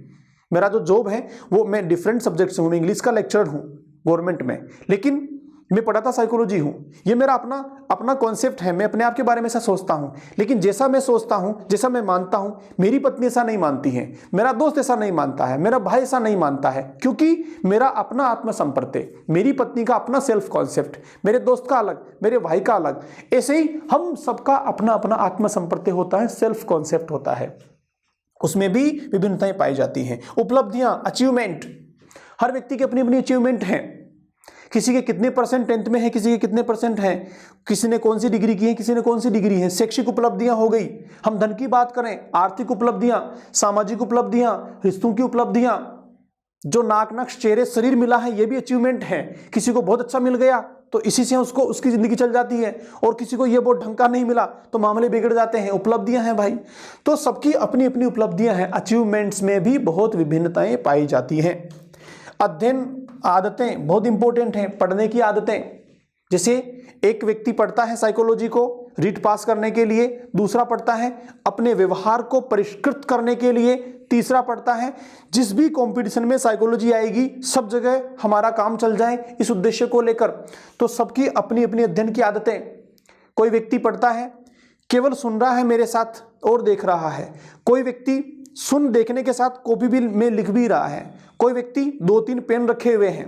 मेरा जो जॉब है वो मैं डिफरेंट सब्जेक्ट से हूँ, मैं इंग्लिश का लेक्चरर हूँ गवर्नमेंट में, लेकिन मैं पढ़ाता साइकोलॉजी हूँ। ये मेरा अपना कॉन्सेप्ट है, मैं अपने आप के बारे में ऐसा सोचता हूँ। लेकिन जैसा मैं सोचता हूँ, जैसा मैं मानता हूँ, मेरी पत्नी ऐसा नहीं मानती है, मेरा दोस्त ऐसा नहीं मानता है, मेरा भाई ऐसा नहीं मानता है, क्योंकि मेरा अपना आत्मसंप्रत्यय, मेरी पत्नी का अपना सेल्फ कॉन्सेप्ट, मेरे दोस्त का अलग, मेरे भाई का अलग। ऐसे ही हम सबका अपना अपना आत्मसंप्रत्यय होता है, सेल्फ कॉन्सेप्ट होता है, उसमें भी विभिन्नताएं पाई जाती हैं। उपलब्धियां, अचीवमेंट, हर व्यक्ति की अपनी अपनी अचीवमेंट हैं। किसी के कितने परसेंट 10th में है, किसी के कितने परसेंट हैं, किसी ने कौन सी डिग्री की है, किसी ने कौन सी डिग्री है। शैक्षिक उपलब्धियां हो गई, हम धन की बात करें, आर्थिक उपलब्धियां, सामाजिक उपलब्धियां, रिश्तों की उपलब्धियां, जो नाक नक्श चेहरे शरीर मिला है ये भी अचीवमेंट है। किसी को बहुत अच्छा मिल गया तो इसी से उसकी जिंदगी चल जाती है, और किसी को ये बहुत ढंग का नहीं मिला तो मामले बिगड़ जाते हैं। उपलब्धियां हैं भाई, तो सबकी अपनी अपनी उपलब्धियां हैं। अचीवमेंट्स में भी बहुत विभिन्नताएं पाई जाती हैं। अध्ययन आदतें बहुत इंपॉर्टेंट हैं, पढ़ने की आदतें। जैसे एक व्यक्ति पढ़ता है साइकोलॉजी को रीट पास करने के लिए, दूसरा पढ़ता है अपने व्यवहार को परिष्कृत करने के लिए, तीसरा पढ़ता है जिस भी कंपटीशन में साइकोलॉजी आएगी सब जगह हमारा काम चल जाए, इस उद्देश्य को लेकर। तो सबकी अपनी अपनी अध्ययन की आदतें। कोई व्यक्ति पढ़ता है केवल सुन रहा है मेरे साथ और देख रहा है, कोई व्यक्ति सुन देखने के साथ कॉपी भी में लिख भी रहा है, कोई व्यक्ति 2-3 पेन रखे हुए हैं,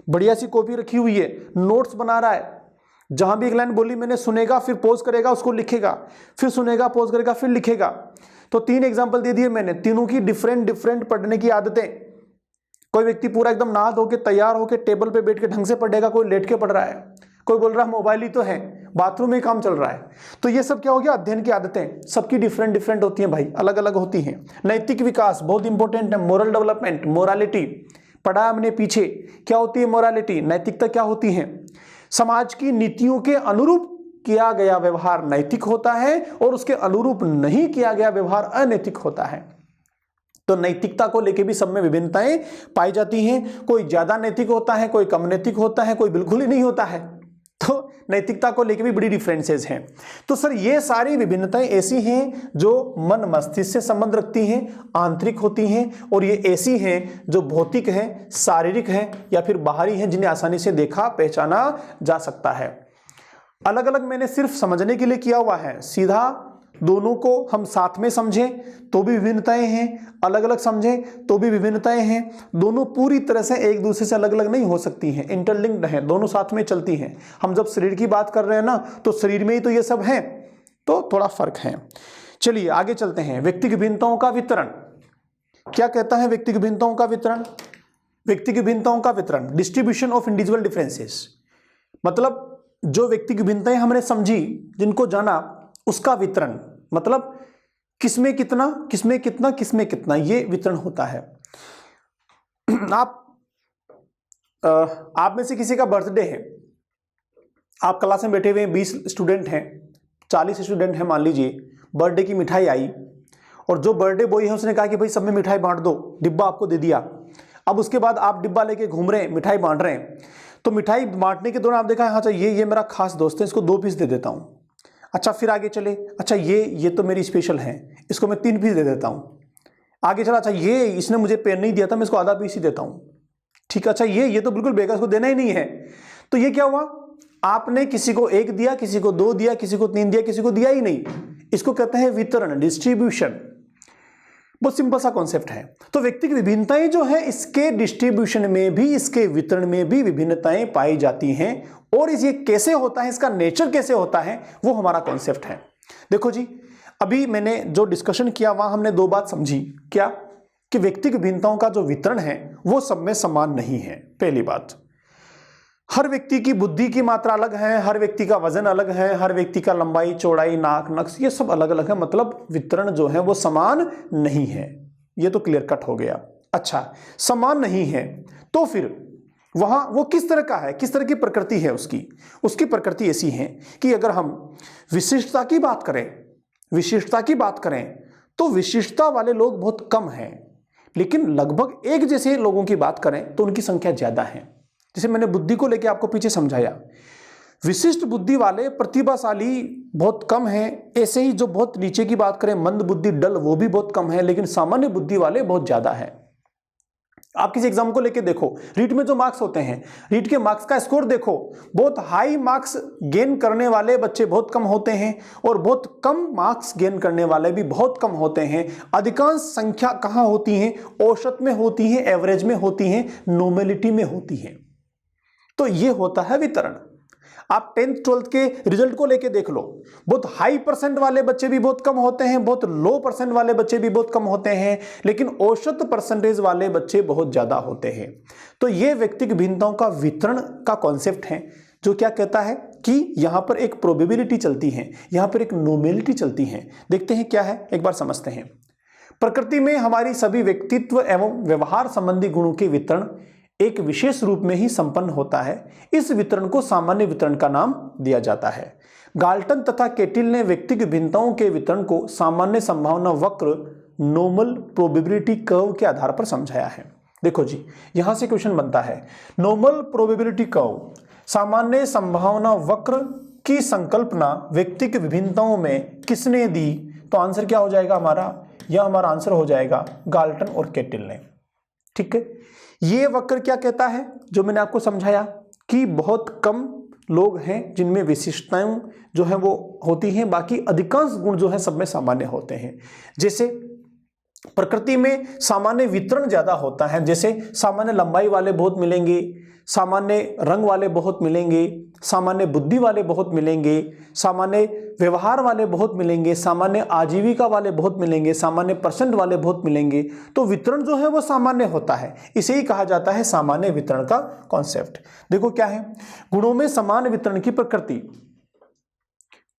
बढ़िया सी कॉपी रखी हुई है, नोट्स बना रहा है, जहां भी एक लाइन बोली मैंने सुनेगा, फिर पॉज करेगा, उसको लिखेगा, फिर सुनेगा, पॉज करेगा, फिर लिखेगा। तो 3 एग्जाम्पल दे दिए मैंने, तीनों की डिफरेंट पढ़ने की आदतें। कोई व्यक्ति पूरा एकदम नहा धो के तैयार होकर टेबल पे बैठ के ढंग से पढ़ेगा, कोई लेट के पढ़ रहा है, कोई बोल रहा है मोबाइल ही तो है, बाथरूम में काम चल रहा है। तो ये सब क्या हो गया, अध्ययन की आदतें। सबकी डिफरेंट होती हैं भाई, अलग अलग होती हैं। नैतिक विकास बहुत इंपॉर्टेंट है, मोरल डेवलपमेंट, मोरालिटी पढ़ा हमने पीछे। क्या होती है मोरालिटी, नैतिकता क्या होती है। समाज की नीतियों के अनुरूप किया गया व्यवहार नैतिक होता है और उसके अनुरूप नहीं किया गया व्यवहार अनैतिक होता है। तो नैतिकता को लेके भी सब में विभिन्नताएं पाई जाती हैं। कोई ज्यादा नैतिक होता है, कोई कम नैतिक होता है, कोई बिल्कुल ही नहीं होता है। तो नैतिकता को लेके भी बड़ी डिफरेंसेस हैं। तो सर ये सारी विभिन्नताएं ऐसी हैं जो मन मस्तिष्क से संबंध रखती हैं, आंतरिक होती हैं, और ये ऐसी हैं जो भौतिक हैं, शारीरिक हैं या फिर बाहरी हैं, जिन्हें आसानी से देखा पहचाना जा सकता है। अलग अलग मैंने सिर्फ समझने के लिए किया हुआ है, सीधा दोनों को हम साथ में समझें तो भी विभिन्नताएं हैं, अलग अलग समझें तो भी विभिन्नताएं हैं। दोनों पूरी तरह से एक दूसरे से अलग अलग नहीं हो सकती हैं, इंटरलिंक्ड हैं, दोनों साथ में चलती हैं। हम जब शरीर की बात कर रहे हैं ना, तो शरीर में ही तो ये सब है, तो थोड़ा फर्क है। चलिए आगे चलते हैं। व्यक्तिगत भिन्नताओं का वितरण क्या कहता है? व्यक्तिगत भिन्नताओं का वितरण, व्यक्तिगत भिन्नताओं का वितरण, डिस्ट्रीब्यूशन ऑफ इंडिविजुअल डिफरेंसेस, मतलब जो व्यक्तिगत भिन्नताएं हमने समझी, जिनको जाना, उसका वितरण, मतलब किसमें कितना, किसमें कितना, किसमें कितना, ये वितरण होता है। आप में से किसी का बर्थडे है, आप क्लास में बैठे हुए हैं, 20 स्टूडेंट हैं, 40 स्टूडेंट हैं मान लीजिए, बर्थडे की मिठाई आई और जो बर्थडे बॉय है उसने कहा कि भाई सब में मिठाई बांट दो, डिब्बा आपको दे दिया। अब उसके बाद आप डिब्बा लेके घूम रहे हैं, मिठाई बांट रहे हैं, तो मिठाई बांटने के दौरान आप देखा हाँ ये मेरा खास दोस्त है, इसको 2 पीस दे देता हूँ। अच्छा फिर आगे चले, अच्छा ये तो मेरी स्पेशल है, इसको मैं 3 पीस दे देता हूँ। आगे चला, अच्छा ये इसने मुझे पेन नहीं दिया था, मैं इसको आधा पीस ही देता हूँ। ठीक है, अच्छा ये तो बिल्कुल बेकार, इसको देना ही नहीं है। तो ये क्या हुआ, आपने किसी को 1 दिया, किसी को 2 दिया, किसी को 3 दिया, किसी को दिया ही नहीं। इसको कहते हैं वितरण, डिस्ट्रीब्यूशन। बहुत सिंपल सा कॉन्सेप्ट है। तो व्यक्तिगत विभिन्नताएं जो है, इसके डिस्ट्रीब्यूशन में भी, इसके वितरण में भी विभिन्नताएं पाई जाती हैं। और ये कैसे होता है, इसका नेचर कैसे होता है, वो हमारा कॉन्सेप्ट है। देखो जी, अभी मैंने जो डिस्कशन किया वहां हमने दो बात समझी। क्या? कि व्यक्तिगत भिन्नताओं का जो वितरण है वो सब में समान नहीं है। पहली बात, हर व्यक्ति की बुद्धि की मात्रा अलग है, हर व्यक्ति का वजन अलग है, हर व्यक्ति का लंबाई, चौड़ाई, नाक, नक्श ये सब अलग अलग है, मतलब वितरण जो है वो समान नहीं है। ये तो क्लियर कट हो गया। अच्छा, समान नहीं है तो फिर वहां वो किस तरह का है, किस तरह की प्रकृति है उसकी प्रकृति ऐसी है कि अगर हम विशिष्टता की बात करें तो विशिष्टता वाले लोग बहुत कम हैं, लेकिन लगभग एक जैसे लोगों की बात करें तो उनकी संख्या ज्यादा है। जैसे मैंने बुद्धि को लेकर आपको पीछे समझाया, विशिष्ट बुद्धि वाले प्रतिभाशाली बहुत कम हैं। ऐसे ही जो बहुत नीचे की बात करें, मंद बुद्धि, डल, वो भी बहुत कम है, लेकिन सामान्य बुद्धि वाले बहुत ज्यादा है। आप किसी एग्जाम को लेके देखो, रीट में जो मार्क्स होते हैं, रीट के मार्क्स का स्कोर देखो, बहुत हाई मार्क्स गेन करने वाले बच्चे बहुत कम होते हैं और बहुत कम मार्क्स गेन करने वाले भी बहुत कम होते हैं। अधिकांश संख्या कहां होती है? औसत में होती है, एवरेज में होती है, नॉर्मेलिटी में होती है। तो ये होता है वितरण। आप 10th 12th के रिजल्ट को लेके देख लो, बहुत हाई परसेंट वाले बच्चे भी बहुत कम होते हैं, बहुत लो परसेंट वाले बच्चे भी बहुत कम होते हैं, लेकिन औसत परसेंटेज वाले बच्चे बहुत ज्यादा होते हैं। तो ये व्यक्तिगत भिन्नताओं का वितरण का कॉन्सेप्ट है, जो क्या कहता है कि यहां पर एक प्रोबेबिलिटी चलती है, यहां पर एक नॉर्मेलिटी चलती है। देखते हैं क्या है, एक बार समझते हैं। प्रकृति में हमारी सभी व्यक्तित्व एवं व्यवहार संबंधी गुणों के वितरण एक विशेष रूप में ही संपन्न होता है। इस वितरण को सामान्य वितरण का नाम दिया जाता है। गाल्टन तथा केटिल ने व्यक्तिगत भिन्नताओं के वितरण को सामान्य संभावना वक्र, नॉर्मल प्रोबेबिलिटी कर्व के आधार पर समझाया है। देखो जी, यहां से क्वेश्चन बनता है, नॉर्मल प्रोबेबिलिटी कर्व, सामान्य संभावना वक्र की संकल्पना व्यक्तिगत भिन्नताओं में किसने दी? तो आंसर क्या हो जाएगा हमारा? यह हमारा आंसर हो जाएगा गाल्टन और केटिल ने। ठीक है, ये वक्र क्या कहता है, जो मैंने आपको समझाया कि बहुत कम लोग हैं जिनमें विशिष्टताएं जो है वो होती हैं, बाकी अधिकांश गुण जो है सब में सामान्य होते हैं। जैसे प्रकृति में सामान्य वितरण ज्यादा होता है, जैसे सामान्य लंबाई वाले बहुत मिलेंगे, सामान्य रंग वाले बहुत मिलेंगे, सामान्य बुद्धि वाले बहुत मिलेंगे, सामान्य व्यवहार वाले बहुत मिलेंगे, सामान्य आजीविका वाले बहुत मिलेंगे, सामान्य परसेंट वाले बहुत मिलेंगे। तो वितरण जो है वो सामान्य होता है, इसे ही कहा जाता है सामान्य वितरण का कॉन्सेप्ट। देखो क्या है, गुणों में समान वितरण की प्रकृति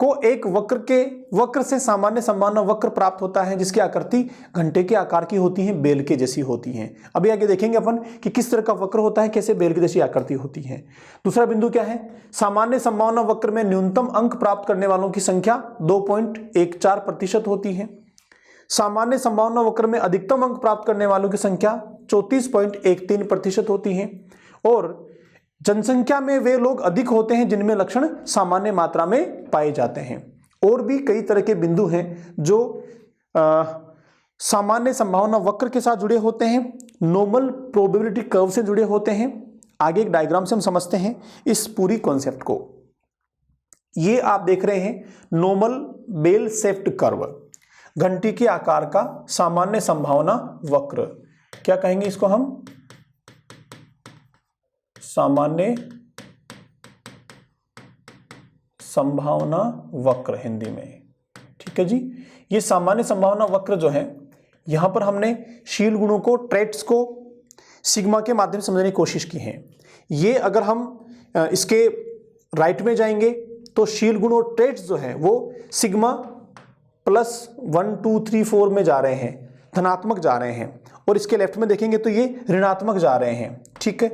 को एक वक्र से सामान्य संभावना वक्र प्राप्त होता है, जिसकी आकृति घंटे के आकार की होती है, बेल के जैसी होती है। अभी आगे देखेंगे अपन कि किस तरह का वक्र होता है, कैसे बेल की जैसी आकृति होती है। दूसरा बिंदु क्या है, सामान्य संभावना वक्र में न्यूनतम अंक प्राप्त करने वालों की संख्या 2.14% होती है। सामान्य संभावना वक्र में अधिकतम अंक प्राप्त करने वालों की संख्या 34.13% होती है। और जनसंख्या में वे लोग अधिक होते हैं जिनमें लक्षण सामान्य मात्रा में पाए जाते हैं। और भी कई तरह के बिंदु हैं जो सामान्य संभावना वक्र के साथ जुड़े होते हैं, नॉर्मल प्रोबेबिलिटी कर्व से जुड़े होते हैं। आगे एक डायग्राम से हम समझते हैं इस पूरी कॉन्सेप्ट को। ये आप देख रहे हैं नॉर्मल बेल शेप्ड कर्व, घंटी के आकार का सामान्य संभावना वक्र, क्या कहेंगे इसको हम? सामान्य संभावना वक्र हिंदी में। ठीक है जी, ये सामान्य संभावना वक्र जो है, यहां पर हमने शील गुणों को, ट्रेट्स को सिग्मा के माध्यम से समझने की कोशिश की है। ये अगर हम इसके राइट में जाएंगे तो शील गुण और ट्रेट्स जो है वो सिग्मा +1 2 3 4 में जा रहे हैं, धनात्मक जा रहे हैं, और इसके लेफ्ट में देखेंगे तो ये ऋणात्मक जा रहे हैं। ठीक है,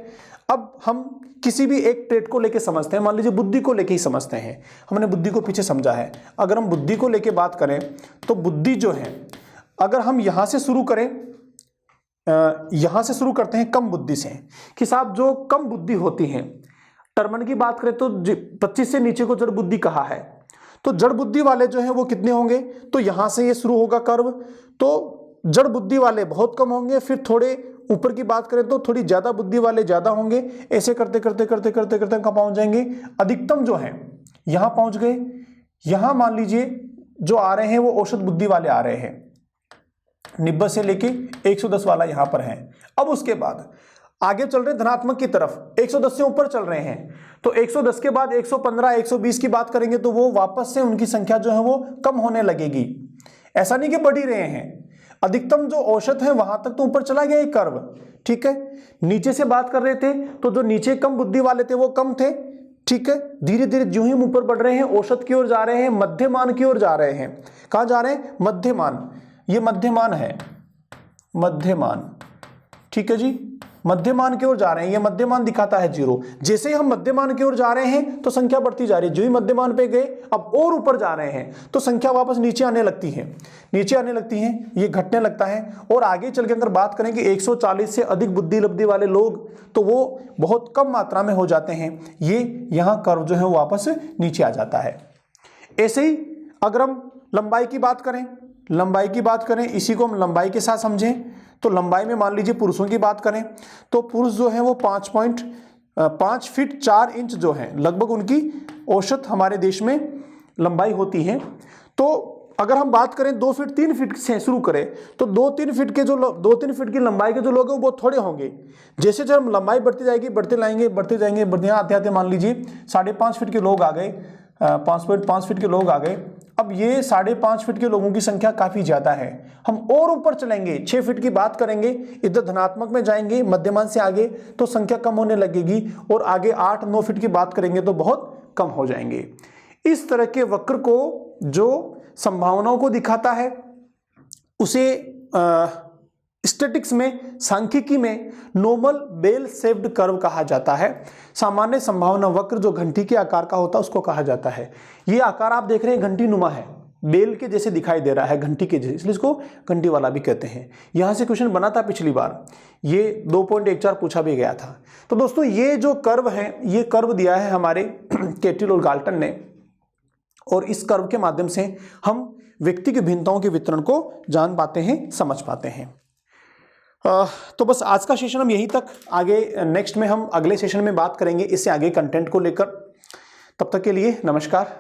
अब हम किसी भी एक ट्रेट को लेके समझते हैं, मान लीजिए बुद्धि को लेके ही समझते हैं, हमने बुद्धि को पीछे समझा है। अगर हम बुद्धि को लेके बात करें तो बुद्धि जो है, अगर हम यहां से शुरू करें, यहां से शुरू करते हैं कम बुद्धि से, कि साहब जो कम बुद्धि होती है, टर्मन की बात करें तो 25 से नीचे को जड़ बुद्धि कहा है, तो जड़ बुद्धि वाले जो है वो कितने होंगे? तो यहां से ये शुरू होगा कर्व, तो जड़ बुद्धि वाले बहुत कम होंगे, फिर थोड़े ऊपर की बात करें तो थोड़ी ज्यादा बुद्धि वाले ज्यादा होंगे, ऐसे करते करते करते करते करते कहां पहुंच जाएंगे? अधिकतम जो है यहां पहुंच गए। यहां मान लीजिए जो आ रहे हैं वो औसत बुद्धि वाले आ रहे हैं, 90 से लेके 110 वाला यहां पर है। अब उसके बाद आगे चल रहे हैं धनात्मक की तरफ, 110 से ऊपर चल रहे हैं, तो 110 के बाद 115, 120 की बात करेंगे तो वो वापस से उनकी संख्या जो है वो कम होने लगेगी। ऐसा नहीं कि बढ़ ही रहे हैं, अधिकतम जो औसत है वहां तक तो ऊपर चला गया ये कर्व, ठीक है। नीचे से बात कर रहे थे तो जो नीचे कम बुद्धि वाले थे वो कम थे, ठीक है। धीरे धीरे जो ही हम ऊपर बढ़ रहे हैं औसत की ओर जा रहे हैं, मध्यमान की ओर जा रहे हैं। कहां जा रहे हैं? मध्यमान, ये मध्यमान है, मध्यमान, ठीक है जी, मध्यमान की ओर जा रहे हैं। ये मध्यमान दिखाता है 0। जैसे ही हम मध्यमान की ओर जा रहे हैं तो संख्या बढ़ती जा रही है, जो ही मध्यमान पे गए अब और ऊपर जा रहे हैं तो संख्या वापस नीचे आने लगती है, नीचे आने लगती है, ये घटने लगता है। और आगे चल के अगर बात करें कि 140 से अधिक बुद्धि लब्धि वाले लोग तो वो बहुत कम मात्रा में हो जाते हैं, ये यहाँ कर्व जो है वो वापस नीचे आ जाता है। ऐसे ही अगर हम लंबाई की बात करें, लंबाई की बात करें, इसी को हम लंबाई के साथ समझें तो लंबाई में मान लीजिए पुरुषों की बात करें तो पुरुष जो है वो 5 फीट 4 इंच जो है लगभग उनकी औसत हमारे देश में लंबाई होती है। तो अगर हम बात करें 2 फीट 3 फीट से शुरू करें तो 2-3 फीट के जो 2-3 फीट की लंबाई के जो लोग हैं वो बहुत थोड़े होंगे। जैसे जब लंबाई बढ़ती जाएगी, बढ़ते लाएंगे, बढ़ते जाएंगे, बढ़ते आते आते मान लीजिए 5.5 फीट के लोग आ गए, 5.5 फीट के लोग आ गए। अब ये 5.5 फीट के लोगों की संख्या काफी ज्यादा है। हम और ऊपर चलेंगे, 6 फीट की बात करेंगे, इधर धनात्मक में जाएंगे मध्यमान से आगे तो संख्या कम होने लगेगी, और आगे 8-9 फीट की बात करेंगे तो बहुत कम हो जाएंगे। इस तरह के वक्र को जो संभावनाओं को दिखाता है उसे स्टैटिक्स में, सांख्यिकी में नॉर्मल बेल शेप्ड कर्व कहा जाता है। सामान्य संभावना वक्र जो घंटी के आकार का होता है उसको कहा जाता है। ये आकार आप देख रहे हैं घंटी नुमा है, बेल के जैसे दिखाई दे रहा है, घंटी के जैसे, इसलिए इसको घंटी वाला भी कहते हैं। यहां से क्वेश्चन बना था पिछली बार, ये 2.14 पूछा भी गया था। तो दोस्तों ये जो कर्व है, ये कर्व दिया है हमारे केटिल और गाल्टन ने, और इस कर्व के माध्यम से हम व्यक्ति की भिन्नताओं के वितरण को जान पाते हैं, समझ पाते हैं। तो बस आज का सेशन हम यहीं तक, आगे नेक्स्ट में हम अगले सेशन में बात करेंगे इससे आगे कंटेंट को लेकर। तब तक के लिए नमस्कार।